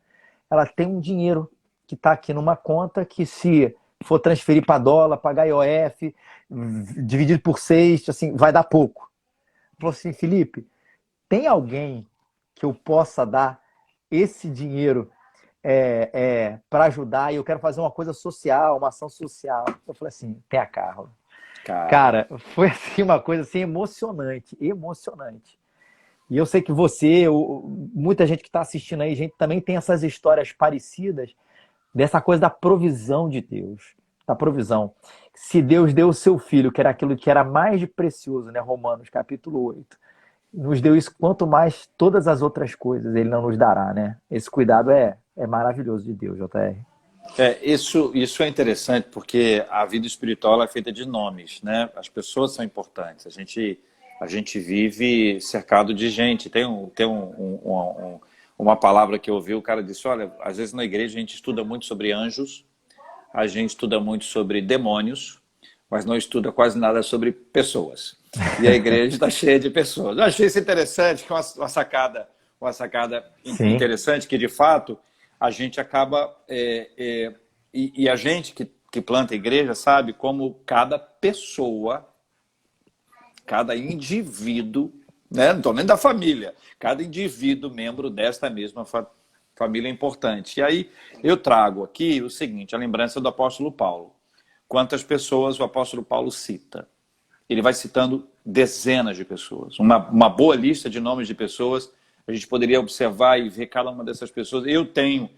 ela tem um dinheiro que está aqui numa conta que se for transferir para dólar, pagar IOF, dividido por 6, assim, vai dar pouco. Falou assim, Felipe, tem alguém que eu possa dar esse dinheiro para ajudar e eu quero fazer uma coisa social, uma ação social. Eu falei assim, tem a Carla. Cara, foi assim uma coisa assim emocionante, emocionante. E eu sei que você, muita gente que está assistindo aí, gente também tem essas histórias parecidas dessa coisa da provisão de Deus, da provisão. Se Deus deu o seu filho, que era aquilo que era mais de precioso, né? Romanos capítulo 8, nos deu isso, quanto mais todas as outras coisas ele não nos dará, né? Esse cuidado é maravilhoso de Deus, JR. Isso é interessante porque a vida espiritual é feita de nomes, né? As pessoas são importantes. A gente vive cercado de gente. Tem uma palavra que eu ouvi, o cara disse, olha, às vezes na igreja a gente estuda muito sobre anjos, a gente estuda muito sobre demônios, mas não estuda quase nada sobre pessoas. E a igreja está cheia de pessoas. Eu achei isso interessante, que é uma sacada Sim. interessante, que de fato a gente acaba. E a gente que planta a igreja sabe como cada pessoa, cada indivíduo, né? Não estou nem da família, cada indivíduo membro desta mesma família é importante. E aí eu trago aqui o seguinte, a lembrança do apóstolo Paulo. Quantas pessoas o apóstolo Paulo cita? Ele vai citando dezenas de pessoas, uma boa lista de nomes de pessoas. A gente poderia observar e ver cada uma dessas pessoas. Eu tenho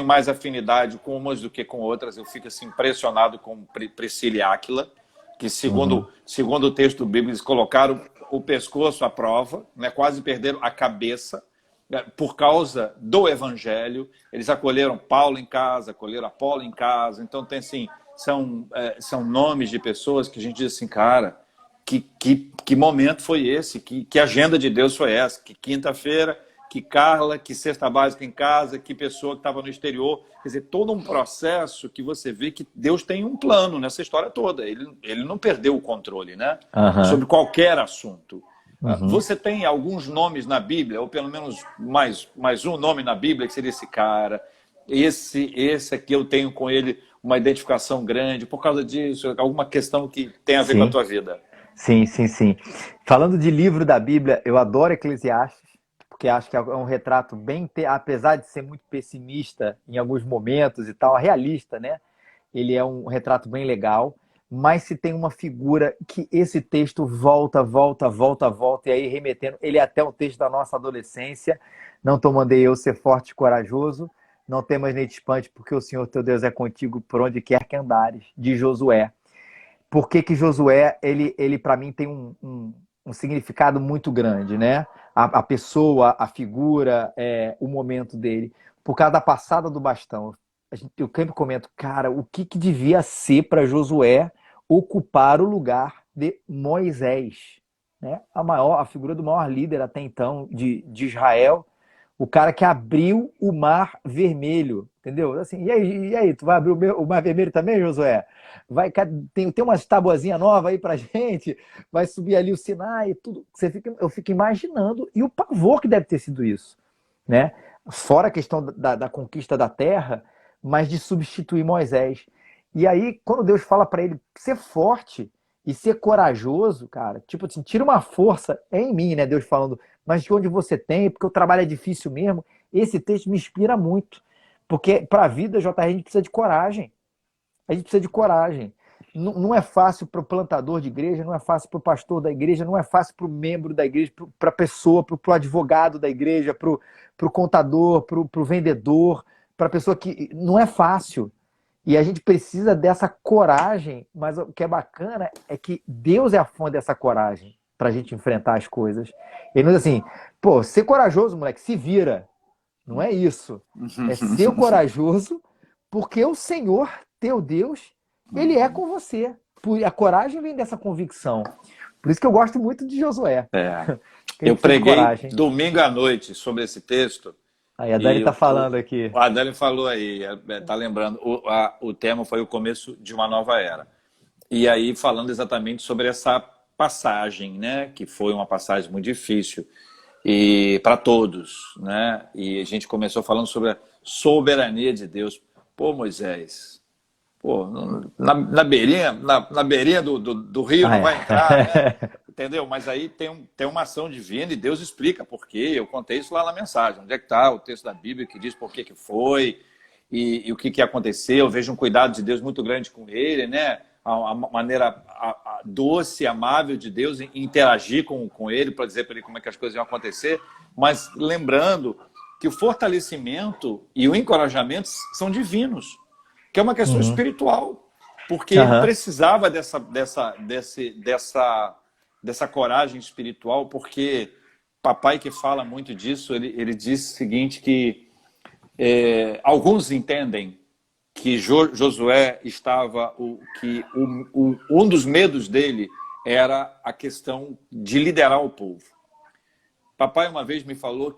mais afinidade com umas do que com outras. Eu fico assim, impressionado com Priscila e Áquila, que Uhum. segundo o texto bíblico, eles colocaram o pescoço à prova, né? Quase perderam a cabeça, né? Por causa do evangelho. Eles acolheram Paulo em casa, acolheram Apolo em casa. Então tem assim, são nomes de pessoas que a gente diz assim, cara, que momento foi esse? Que agenda de Deus foi essa? Que quinta-feira, que Carla, que cesta básica em casa, que pessoa que estava no exterior. Quer dizer, todo um processo que você vê que Deus tem um plano nessa história toda. Ele não perdeu o controle, né? Aham. Sobre qualquer assunto. Uhum. Você tem alguns nomes na Bíblia, ou pelo menos mais um nome na Bíblia, que seria esse cara, esse aqui eu tenho com ele uma identificação grande, por causa disso, alguma questão que tem a ver com a Sim. tua vida. Sim, sim, sim. Falando de livro da Bíblia, eu adoro Eclesiastes, porque acho que é um retrato bem, apesar de ser muito pessimista em alguns momentos e tal, realista, né? Ele é um retrato bem legal, mas se tem uma figura que esse texto volta, volta, volta, volta, e aí remetendo, ele é até um texto da nossa adolescência, não te mandei eu ser forte e corajoso, não temas nem te espante, porque o Senhor teu Deus é contigo por onde quer que andares, de Josué. Por que que Josué, ele para mim tem um significado muito grande, né? A pessoa, a figura, o momento dele. Por causa da passada do bastão. Eu sempre comento, cara, o que, que devia ser para Josué ocupar o lugar de Moisés, né? A figura do maior líder até então de Israel, o cara que abriu o Mar Vermelho, entendeu? Assim, e aí, tu vai abrir o Mar Vermelho também, Josué? Tem umas tabuazinhas novas aí pra gente, vai subir ali o Sinai e tudo. Eu fico imaginando, e o pavor que deve ter sido isso, né? Fora a questão da conquista da terra, mas de substituir Moisés. E aí, quando Deus fala para ele ser forte e ser corajoso, cara, tipo assim, tira uma força, é em mim, né? Deus falando, mas de onde você tem, porque o trabalho é difícil mesmo. Esse texto me inspira muito, porque para a vida, JR, a gente precisa de coragem. A gente precisa de coragem. Não é fácil para o plantador de igreja, não é fácil para o pastor da igreja, não é fácil para o membro da igreja, para a pessoa, para o advogado da igreja, para o contador, para o vendedor, para a pessoa que. Não é fácil. E a gente precisa dessa coragem, mas o que é bacana é que Deus é a fonte dessa coragem para a gente enfrentar as coisas. Ele nos diz assim, pô, ser corajoso, moleque, se vira. Não é isso. É ser corajoso, porque o Senhor, teu Deus, ele é com você. A coragem vem dessa convicção. Por isso que eu gosto muito de Josué. É. Que a Eu gente precisa de preguei coragem. domingo à noite sobre esse texto Aí a Dani e tá falando aqui. o Adélio falou aí, tá lembrando, o tema foi o começo de uma nova era. E aí falando exatamente sobre essa passagem, né, que foi uma passagem muito difícil e para todos, né? E a gente começou falando sobre a soberania de Deus. Pô, Moisés, pô, na beirinha do rio Ah, não vai entrar, né? é. Entendeu? Mas aí tem uma ação divina e Deus explica por quê. Eu contei isso lá na mensagem. Onde é que está o texto da Bíblia que diz por que foi e o que aconteceu. Eu vejo um cuidado de Deus muito grande com ele, né? A maneira doce, amável de Deus em interagir com ele para dizer para ele como é que as coisas iam acontecer. Mas lembrando que o fortalecimento e o encorajamento são divinos, que é uma questão Uhum. espiritual, porque ele Aham. precisava dessa coragem espiritual, porque papai que fala muito disso, ele diz o seguinte, que alguns entendem que Josué estava, um dos medos dele era a questão de liderar o povo. Papai uma vez me falou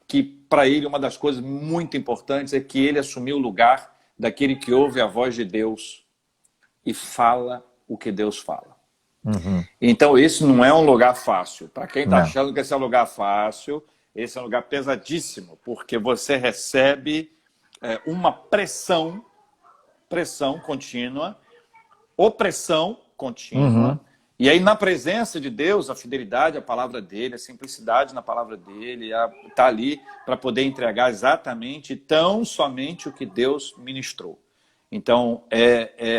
que para ele uma das coisas muito importantes é que ele assumiu o lugar daquele que ouve a voz de Deus e fala o que Deus fala. Uhum. Então, esse não é um lugar fácil. Para quem está Não. achando que esse é um lugar fácil, esse é um lugar pesadíssimo, porque você recebe uma pressão contínua, opressão contínua, Uhum. e aí na presença de Deus, a fidelidade à palavra dele, a simplicidade na palavra dele, está ali para poder entregar exatamente, tão somente o que Deus ministrou. Então,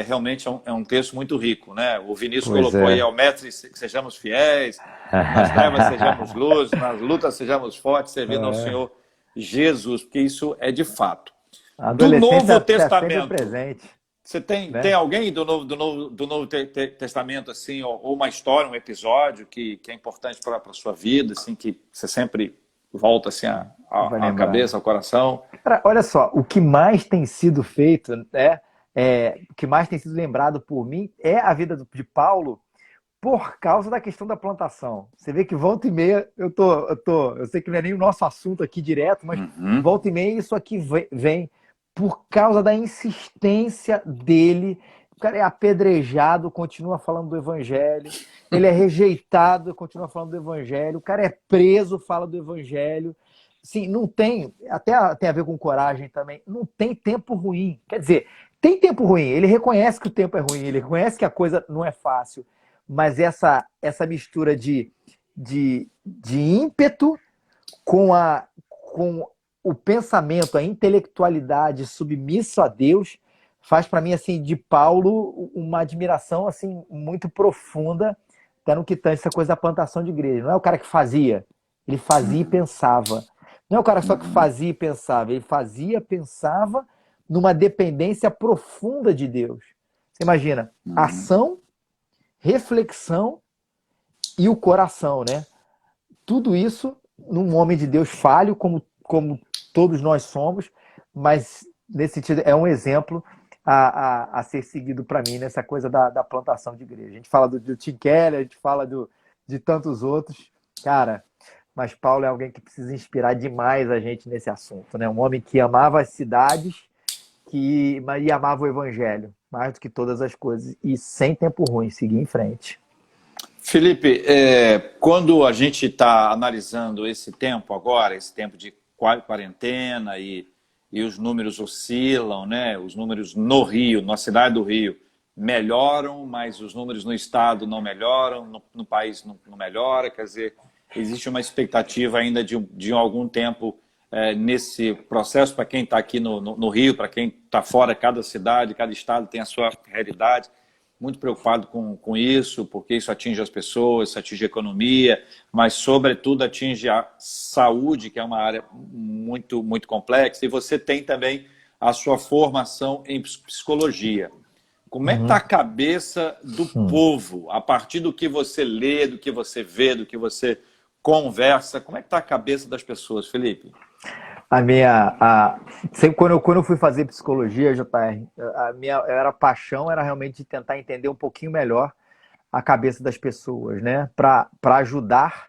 realmente é um texto muito rico, né? O Vinícius Pois colocou aí, é. ao mestre que sejamos fiéis, nas trevas sejamos luz, nas lutas sejamos fortes, servindo ao É. Senhor Jesus, porque isso é de fato. A Do adolescência Novo está sempre Testamento, presente, você tem né? alguém do novo Testamento, assim, ou uma história, um episódio que é importante para a sua vida, assim, que você sempre volta assim, Vai à lembrar. cabeça, ao coração? Cara, olha só, o que mais tem sido feito, né? O que mais tem sido lembrado por mim é a vida de Paulo por causa da questão da plantação. Você vê que volta e meia, eu sei que não é nem o nosso assunto aqui direto, mas Uhum. volta e meia isso aqui vem por causa da insistência dele. O cara é apedrejado, continua falando do evangelho. Ele é rejeitado, continua falando do evangelho. O cara é preso, fala do evangelho. Sim, não tem, até tem a ver com coragem também, não tem tempo ruim. Quer dizer, tem tempo ruim, ele reconhece que o tempo é ruim, ele reconhece que a coisa não é fácil, mas essa mistura de ímpeto com o pensamento, a intelectualidade submisso a Deus, faz para mim, assim, de Paulo, uma admiração assim muito profunda, até no que tange essa coisa da plantação de igreja. Não é o cara que fazia, ele fazia e pensava. Não é o cara só que Uhum. fazia e pensava, ele fazia, pensava numa dependência profunda de Deus. Você imagina, Uhum. ação, reflexão e o coração, né? Tudo isso num homem de Deus falho, como todos nós somos, mas nesse sentido é um exemplo a ser seguido para mim nessa coisa da plantação de igreja. A gente fala do Tim Keller, a gente fala de tantos outros, cara, mas Paulo é alguém que precisa inspirar demais a gente nesse assunto, né? Um homem que amava as cidades e amava o evangelho, mais do que todas as coisas, e sem tempo ruim, seguir em frente. Felipe, quando a gente está analisando esse tempo agora, esse tempo de quarentena e os números oscilam, né? Os números no Rio, na cidade do Rio, melhoram, mas os números no estado não melhoram, no país não melhora, quer dizer, existe uma expectativa ainda de algum tempo nesse processo para quem está aqui no Rio, para quem está fora, cada cidade, cada estado tem a sua realidade, muito preocupado com isso, porque isso atinge as pessoas, isso atinge a economia, mas, sobretudo, atinge a saúde, que é uma área muito, muito complexa, e você tem também a sua formação em psicologia. Como é que está Uhum. a cabeça do povo, a partir do que você lê, do que você vê, do que você conversa? Como é que está a cabeça das pessoas, Felipe? Sempre quando eu fui fazer psicologia, JR, a minha era paixão era realmente de tentar entender um pouquinho melhor a cabeça das pessoas, né? Para ajudar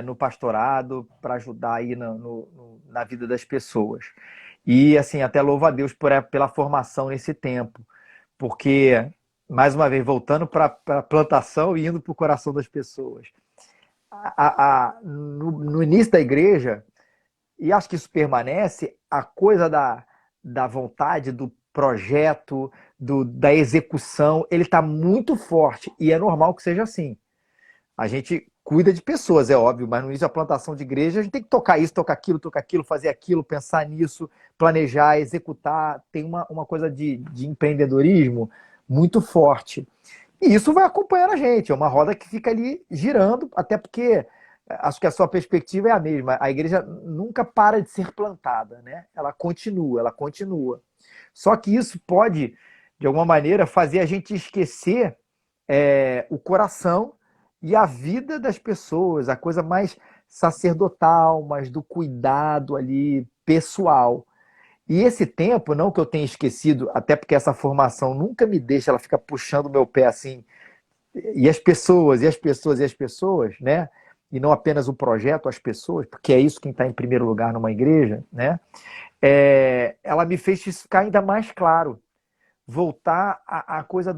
no pastorado, para ajudar aí na vida das pessoas. E assim, até louvo a Deus pela formação nesse tempo, porque, mais uma vez, voltando para a plantação e indo para o coração das pessoas. No início da igreja, e acho que isso permanece, a coisa da vontade, do projeto, da execução, ele está muito forte. E é normal que seja assim. A gente cuida de pessoas, é óbvio, mas no início da plantação de igreja, a gente tem que tocar isso, tocar aquilo, fazer aquilo, pensar nisso, planejar, executar. Tem uma coisa de empreendedorismo muito forte. E isso vai acompanhando a gente, é uma roda que fica ali girando, até porque acho que a sua perspectiva é a mesma. A igreja nunca para de ser plantada, né? Ela continua, ela continua. Só que isso pode, de alguma maneira, fazer a gente esquecer o coração e a vida das pessoas, a coisa mais sacerdotal, mais do cuidado ali pessoal. E esse tempo, não que eu tenha esquecido, até porque essa formação nunca me deixa, ela fica puxando o meu pé assim, e as pessoas, e as pessoas, e as pessoas, né? E não apenas o projeto, as pessoas, porque é isso quem está em primeiro lugar numa igreja, né? Ela me fez isso ficar ainda mais claro. voltar à coisa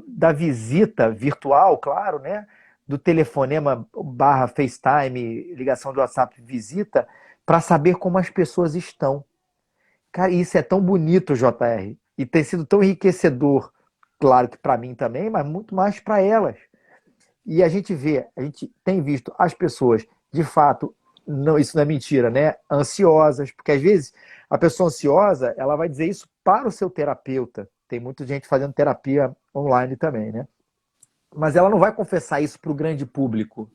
da visita virtual, claro, né? Do telefonema barra FaceTime, ligação do WhatsApp, visita, para saber como as pessoas estão. Cara, isso é tão bonito, JR, e tem sido tão enriquecedor, claro que para mim também, mas muito mais para elas. E a gente tem visto as pessoas, de fato, não, isso não é mentira, né? Ansiosas, porque às vezes a pessoa ansiosa, ela vai dizer isso para o seu terapeuta. Tem muita gente fazendo terapia online também, né? Mas ela não vai confessar isso para o grande público.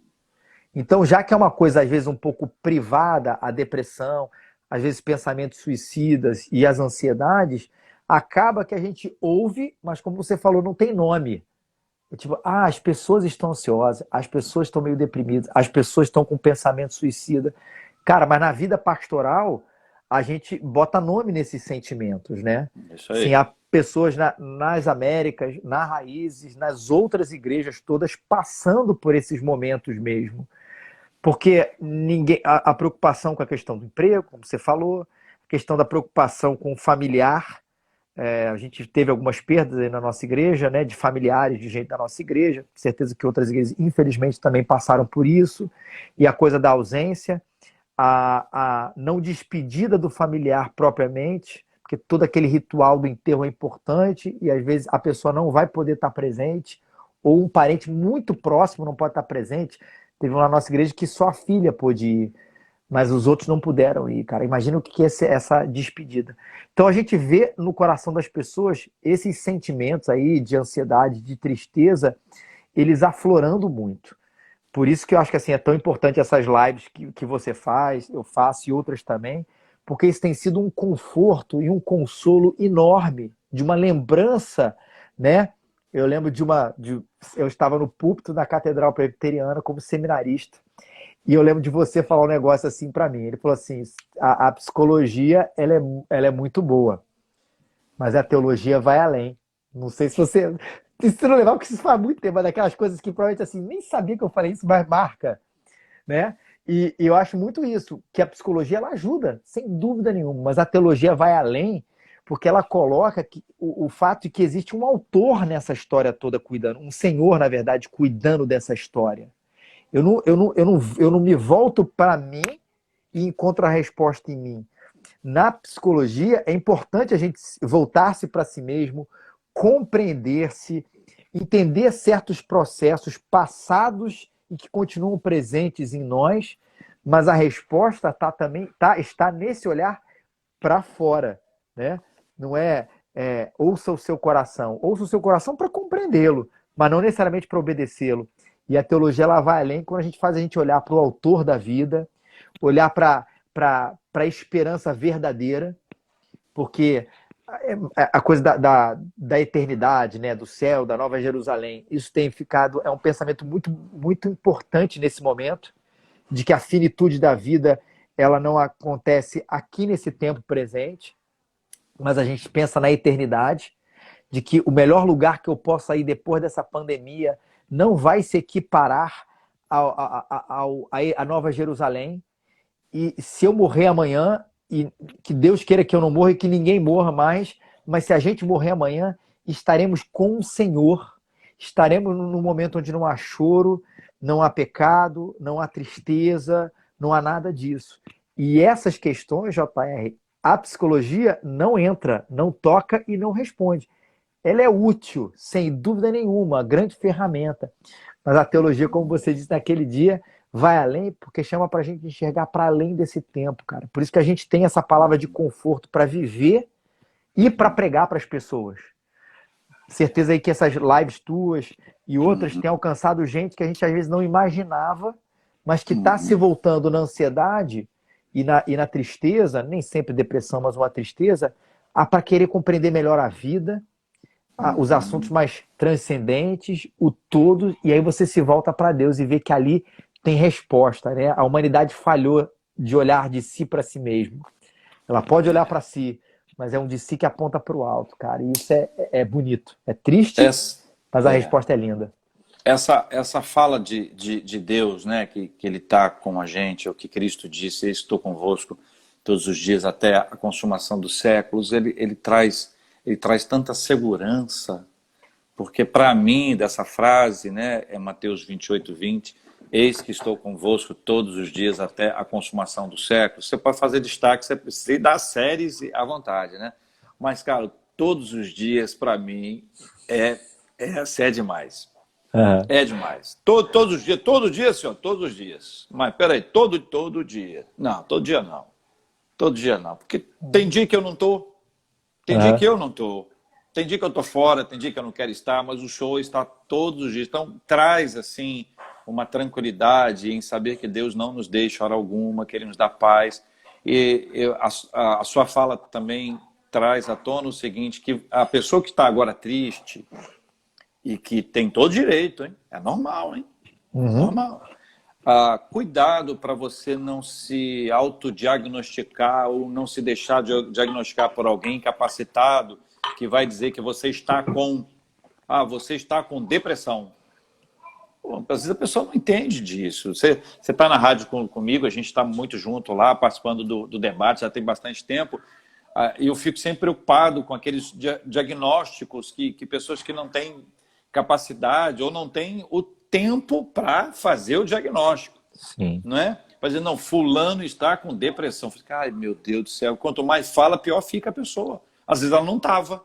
Então, já que é uma coisa, às vezes, um pouco privada, a depressão, às vezes pensamentos suicidas e as ansiedades, acaba que a gente ouve, mas como você falou, não tem nome. É tipo, as pessoas estão ansiosas, as pessoas estão meio deprimidas, as pessoas estão com pensamento suicida. Cara, mas na vida pastoral, a gente bota nome nesses sentimentos, né? Isso Sim, aí. há pessoas nas Américas, nas Raízes, nas outras igrejas todas passando por esses momentos mesmo. Porque ninguém, a preocupação com a questão do emprego, como você falou, a questão da preocupação com o familiar, a gente teve algumas perdas aí na nossa igreja, né, de familiares, de gente da nossa igreja. Certeza que outras igrejas, infelizmente, também passaram por isso. E a coisa da ausência, a não despedida do familiar propriamente, porque todo aquele ritual do enterro é importante e às vezes a pessoa não vai poder estar presente, ou um parente muito próximo não pode estar presente. Teve uma na nossa igreja que só a filha pôde ir, mas os outros não puderam ir, cara. Imagina o que é essa despedida. Então a gente vê no coração das pessoas esses sentimentos aí de ansiedade, de tristeza, eles aflorando muito. Por isso que eu acho que assim, é tão importante essas lives que você faz, eu faço e outras também, porque isso tem sido um conforto e um consolo enorme, de uma lembrança, né? Eu lembro eu estava no púlpito da Catedral Presbiteriana como seminarista, e eu lembro de você falar um negócio assim para mim. Ele falou assim: a psicologia ela é muito boa, mas a teologia vai além. Não sei se você. Isso não legal, porque isso faz muito tempo, mas daquelas coisas que provavelmente assim, nem sabia que eu falei isso, mas marca, né? E eu acho muito isso, que a psicologia ela ajuda, sem dúvida nenhuma, mas a teologia vai além, porque ela coloca o fato de que existe um autor nessa história toda cuidando, um senhor, na verdade, cuidando dessa história. Eu não me volto para mim e encontro a resposta em mim. Na psicologia, é importante a gente voltar-se para si mesmo, compreender-se, entender certos processos passados e que continuam presentes em nós, mas a resposta está nesse olhar para fora, né? Não ouça o seu coração para compreendê-lo, mas não necessariamente para obedecê-lo. E a teologia ela vai além quando a gente olhar para o autor da vida, olhar para a esperança verdadeira, porque a coisa da eternidade, né, do céu, da Nova Jerusalém, isso tem ficado, é um pensamento muito, muito importante nesse momento, de que a finitude da vida ela não acontece aqui nesse tempo presente, mas a gente pensa na eternidade, de que o melhor lugar que eu possa ir depois dessa pandemia não vai se equiparar à Nova Jerusalém. E se eu morrer amanhã, e que Deus queira que eu não morra e que ninguém morra mais, mas se a gente morrer amanhã, estaremos com o Senhor, estaremos num momento onde não há choro, não há pecado, não há tristeza, não há nada disso. E essas questões, JR, a psicologia não entra, não toca e não responde. Ela é útil, sem dúvida nenhuma, grande ferramenta. Mas a teologia, como você disse naquele dia, vai além, porque chama para a gente enxergar para além desse tempo, cara. Por isso que a gente tem essa palavra de conforto para viver e para pregar para as pessoas. Certeza aí que essas lives tuas e outras têm alcançado gente que a gente às vezes não imaginava, mas que está se voltando na ansiedade e na tristeza, nem sempre depressão, mas uma tristeza, para querer compreender melhor a vida, os assuntos mais transcendentes, o todo, e aí você se volta para Deus e vê que ali tem resposta, né? A humanidade falhou de olhar de si para si mesmo. Ela pode olhar para si, mas é um de si que aponta para o alto, cara. E isso é bonito. É triste, Essa, mas a é, resposta é linda. essa fala de Deus, né, que Ele está com a gente, é o que Cristo disse: "Eu estou convosco todos os dias até a consumação dos séculos", ele traz ele traz tanta segurança, porque para mim, dessa frase, né, é Mateus 28:20, eis que estou convosco todos os dias até a consumação do século. Você pode fazer destaque, você dá séries à vontade, né? Mas, cara, todos os dias, para mim, é demais. Aham. É demais. Todo dia, senhor, todos os dias. Mas, peraí, todo dia. Não, todo dia não. Todo dia não. Porque tem dia que eu não tô, tem dia que Aham. eu não tô. Tem dia que eu tô fora, tem dia que eu não quero estar, mas o show está todos os dias. Então, traz, assim, uma tranquilidade em saber que Deus não nos deixa hora alguma, que Ele nos dá paz. A sua fala também traz à tona o seguinte, que a pessoa que está agora triste e que tem todo direito, hein? É normal, hein? É Uhum. normal. Cuidado para você não se autodiagnosticar ou não se deixar diagnosticar por alguém capacitado que vai dizer que você está com depressão. Pô, às vezes a pessoa não entende disso. Você está na rádio comigo, a gente está muito junto lá, participando do debate, já tem bastante tempo, e eu fico sempre preocupado com aqueles diagnósticos que pessoas que não têm capacidade ou não têm o tempo para fazer o diagnóstico, Sim. não é? Fazer, não, fulano está com depressão. Ai, meu Deus do céu, quanto mais fala, pior fica a pessoa. Às vezes ela não estava.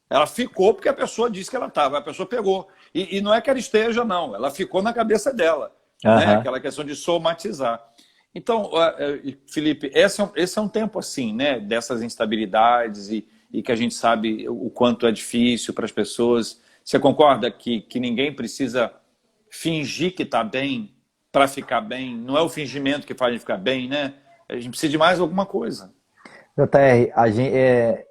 Ela ficou porque a pessoa disse que ela estava, a pessoa pegou. E não é que ela esteja, não, ela ficou na cabeça dela, né? Aham. Aquela questão de somatizar. Então, Felipe, esse é um tempo assim, né? Dessas instabilidades e que a gente sabe o quanto é difícil para as pessoas. Você concorda que ninguém precisa fingir que está bem para ficar bem? Não é o fingimento que faz a gente ficar bem, né? A gente precisa de mais alguma coisa. JR,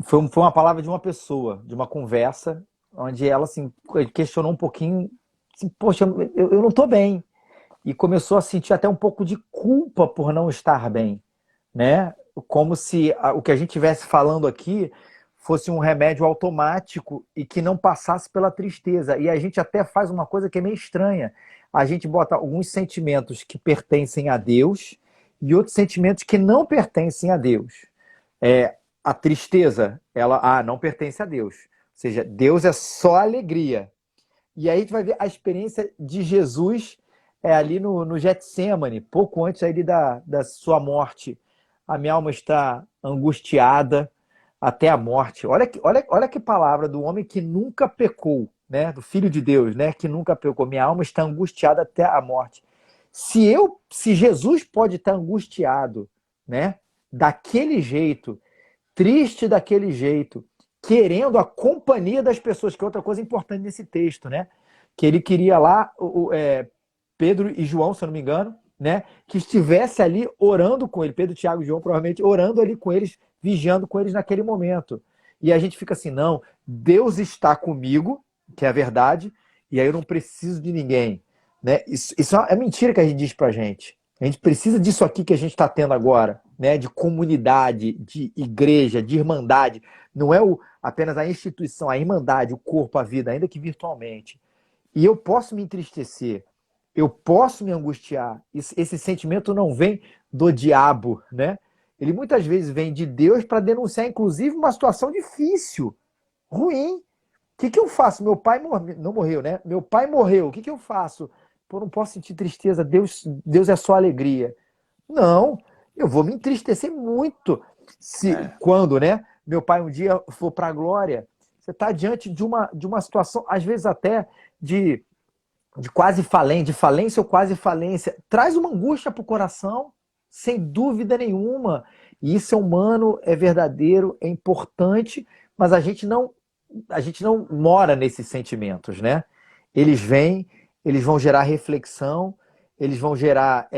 foi uma palavra de uma pessoa, de uma conversa, onde ela assim, questionou um pouquinho, assim, poxa, eu não estou bem. E começou a sentir até um pouco de culpa por não estar bem, né? Como se o que a gente estivesse falando aqui fosse um remédio automático e que não passasse pela tristeza. E a gente até faz uma coisa que é meio estranha. A gente bota alguns sentimentos que pertencem a Deus e outros sentimentos que não pertencem a Deus. A tristeza, ela não pertence a Deus. Ou seja, Deus é só alegria. E aí a gente vai ver a experiência de Jesus ali no Getsemane, pouco antes aí da sua morte. A minha alma está angustiada até a morte. Olha que palavra do homem que nunca pecou, né? Do Filho de Deus, né? Que nunca pecou. Minha alma está angustiada até a morte. Se Jesus pode estar angustiado, né? Daquele jeito, triste daquele jeito, querendo a companhia das pessoas, que é outra coisa importante nesse texto, né? Que ele queria lá, Pedro e João, se eu não me engano, né? Que estivesse ali orando com ele, Pedro, Tiago e João, provavelmente orando ali com eles, vigiando com eles naquele momento. E a gente fica assim, não, Deus está comigo, que é a verdade, e aí eu não preciso de ninguém, né? Isso é mentira que a gente diz pra gente. A gente precisa disso aqui que a gente está tendo agora, né? De comunidade, de igreja, de irmandade. Não é apenas a instituição, a irmandade, o corpo, a vida, ainda que virtualmente. E eu posso me entristecer, eu posso me angustiar. Esse sentimento não vem do diabo, né? Ele muitas vezes vem de Deus para denunciar, inclusive, uma situação difícil, ruim. O que eu faço? Meu pai não morreu, né? Meu pai morreu. O que eu faço? Pô, não posso sentir tristeza. Deus é só alegria. Não, eu vou me entristecer muito É, quando, né? Meu pai um dia for para a glória. Você está diante de uma situação, às vezes até de, de quase falência, de falência ou quase falência. Traz uma angústia para o coração, sem dúvida nenhuma. E isso é humano, é verdadeiro, é importante, mas a gente não mora nesses sentimentos, né? Eles vêm, eles vão gerar reflexão, eles vão gerar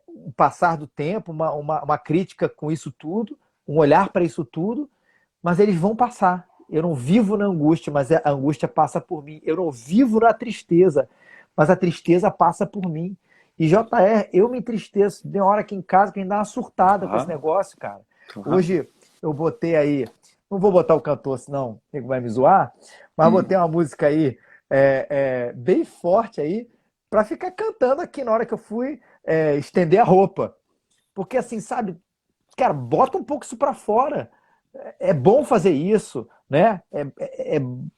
um passar do tempo, uma crítica com isso tudo, um olhar para isso tudo, mas eles vão passar. Eu não vivo na angústia, mas a angústia passa por mim. Eu não vivo na tristeza, mas a tristeza passa por mim. E JR, eu me entristeço. Tem hora aqui em casa que a gente dá uma surtada com esse claro, negócio, cara. claro. Hoje eu botei aí, não vou botar o cantor, senão ele vai me zoar, mas botei uma música aí bem forte aí para ficar cantando aqui na hora que eu fui estender a roupa. Porque assim, sabe, cara, bota um pouco isso para fora. é bom fazer isso, né?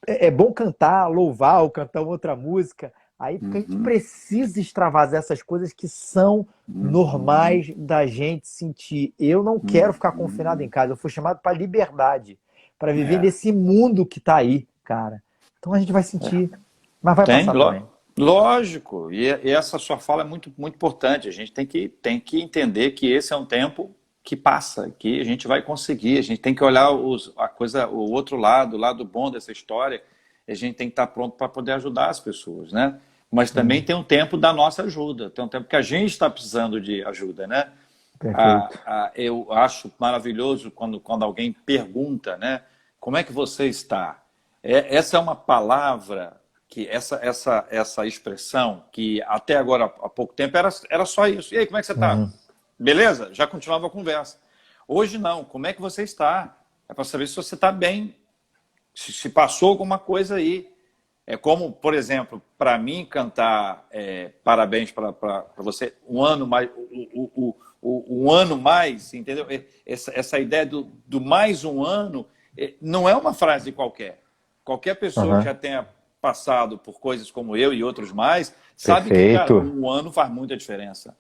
É bom cantar, louvar ou cantar outra música. Aí porque a gente Uhum, precisa extravasar essas coisas que são uhum, normais da gente sentir. Eu não quero ficar confinado em uhum. casa, eu fui chamado para liberdade, para viver É. nesse mundo que está aí, cara. Então a gente vai sentir, mas vai Tem, passar também. lógico. E essa sua fala é muito importante. A gente tem que entender que esse é um tempo que passa, que a gente vai conseguir. A gente tem que olhar a coisa, o outro lado, o lado bom dessa história. E a gente tem que estar pronto para poder ajudar as pessoas, né? Mas também Sim, tem um tempo da nossa ajuda. Tem um tempo que a gente está precisando de ajuda, né? perfeito. Eu acho maravilhoso quando alguém pergunta, né? Como é que você está? Essa é uma palavra que essa expressão que até agora há pouco tempo era só isso. E aí, como é que você está? Uhum. Beleza? Já continuava a conversa. Hoje não. Como é que você está? É para saber se você está bem, se passou alguma coisa aí. É como, por exemplo, para mim cantar parabéns para você um ano mais, um ano mais, entendeu? Essa ideia do mais um ano não é uma frase qualquer. Qualquer pessoa que Uhum. já tenha passado por coisas como eu e outros mais, sabe que, cara, Perfeito. um ano faz muita diferença.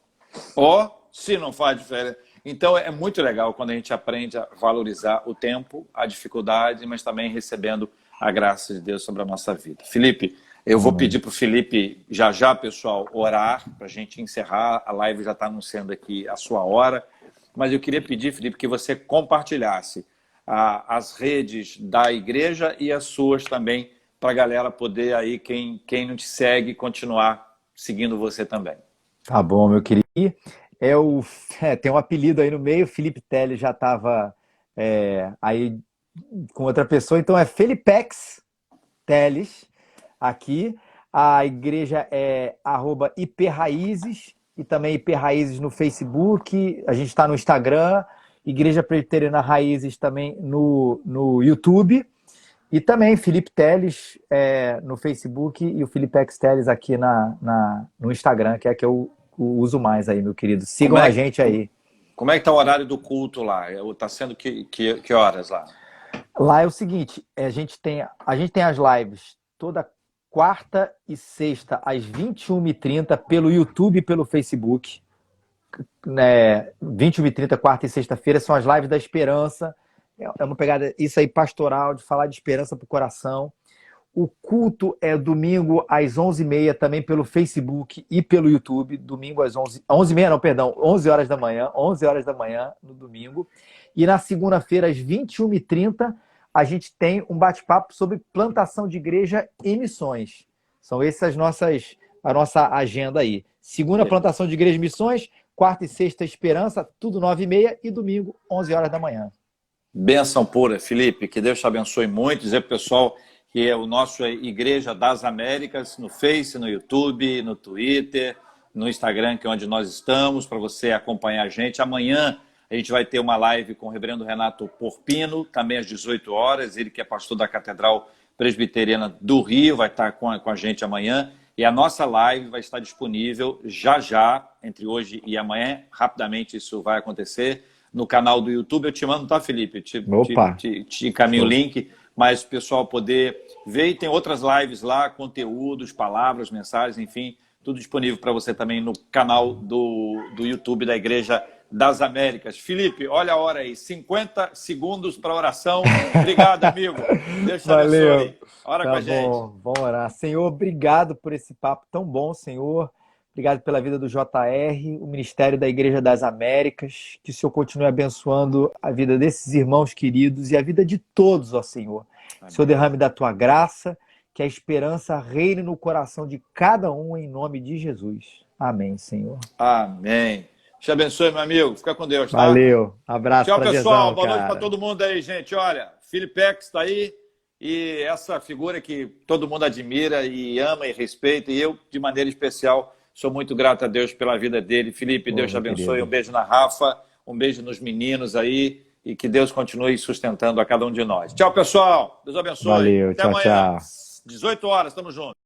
Ou se não faz diferença. Então é muito legal quando a gente aprende a valorizar o tempo, a dificuldade, mas também recebendo a graça de Deus sobre a nossa vida. Felipe, eu vou Amém. pedir para o Felipe já, pessoal, orar para a gente encerrar. A live já está anunciando aqui a sua hora. Mas eu queria pedir, Felipe, que você compartilhasse as redes da igreja e as suas também, para a galera poder aí, quem não te segue, continuar seguindo você também. Tá bom, meu querido. É o, tem um apelido aí no meio, Felipe Telles já estava aí com outra pessoa, então é Felipex Teles aqui. A igreja é @ipraízes e também Ipraízes no Facebook. A gente está no Instagram, Igreja Presbiteriana Raízes também no YouTube. E também Felipe Teles no Facebook e o Felipex Teles aqui no Instagram, que é que eu uso mais aí, meu querido. Como Sigam a é, gente como, aí. como é que tá o horário do culto lá? Está sendo que horas lá? Lá é o seguinte, a gente tem as lives toda quarta e sexta às 21h30 pelo YouTube e pelo Facebook. Né, 21h30, quarta e sexta-feira, são as lives da esperança. É uma pegada, isso aí, pastoral, de falar de esperança para o coração. O culto é domingo às 11h30, também pelo Facebook e pelo YouTube. Domingo às 11h30, não, perdão, 11 horas da manhã. 11 horas da manhã no domingo. E na segunda-feira, às 21h30, a gente tem um bate-papo sobre plantação de igreja e missões. São essas a nossa agenda aí. Segunda, plantação de igreja e missões. Quarta e sexta, esperança, tudo 9h30. E domingo, 11 horas da manhã. Bênção pura, Felipe. Que Deus te abençoe muito. Dizer para o pessoal que é o nosso Igreja das Américas, no Face, no YouTube, no Twitter, no Instagram, que é onde nós estamos, para você acompanhar a gente. Amanhã a gente vai ter uma live com o reverendo Renato Porpino, também às 18 horas. Ele que é pastor da Catedral Presbiteriana do Rio, vai estar com a gente amanhã. E a nossa live vai estar disponível já, entre hoje e amanhã. Rapidamente isso vai acontecer. No canal do YouTube, eu te mando, tá, Felipe? Opa, Te encaminho o show. link, mas o pessoal poder ver. E tem outras lives lá, conteúdos, palavras, mensagens, enfim, tudo disponível para você também no canal do YouTube da Igreja das Américas. Felipe, olha a hora aí, 50 segundos para oração. Obrigado, amigo. Deus te Valeu. abençoe. Ora com Tá a gente. bom, vamos orar. Senhor, obrigado por esse papo tão bom, Senhor. Obrigado pela vida do JR, o Ministério da Igreja das Américas. Que o Senhor continue abençoando a vida desses irmãos queridos e a vida de todos, ó Senhor. Que o Senhor Amém. derrame da tua graça, que a esperança reine no coração de cada um, em nome de Jesus. Amém, Senhor. Amém. Te abençoe, meu amigo. Fica com Deus, tá? Valeu. Abraço, Tchau, pessoal. prazerzão, Boa noite para cara. todo mundo aí, gente. Olha, Filipex está aí e essa figura que todo mundo admira e ama e respeita. E eu, de maneira especial, sou muito grato a Deus pela vida dele. Felipe, Ô, Deus te meu abençoe. Um querido. beijo na Rafa, um beijo nos meninos aí e que Deus continue sustentando a cada um de nós. Tchau, pessoal. Deus abençoe. Valeu, Até tchau, amanhã, tchau. 18 horas. Tamo junto.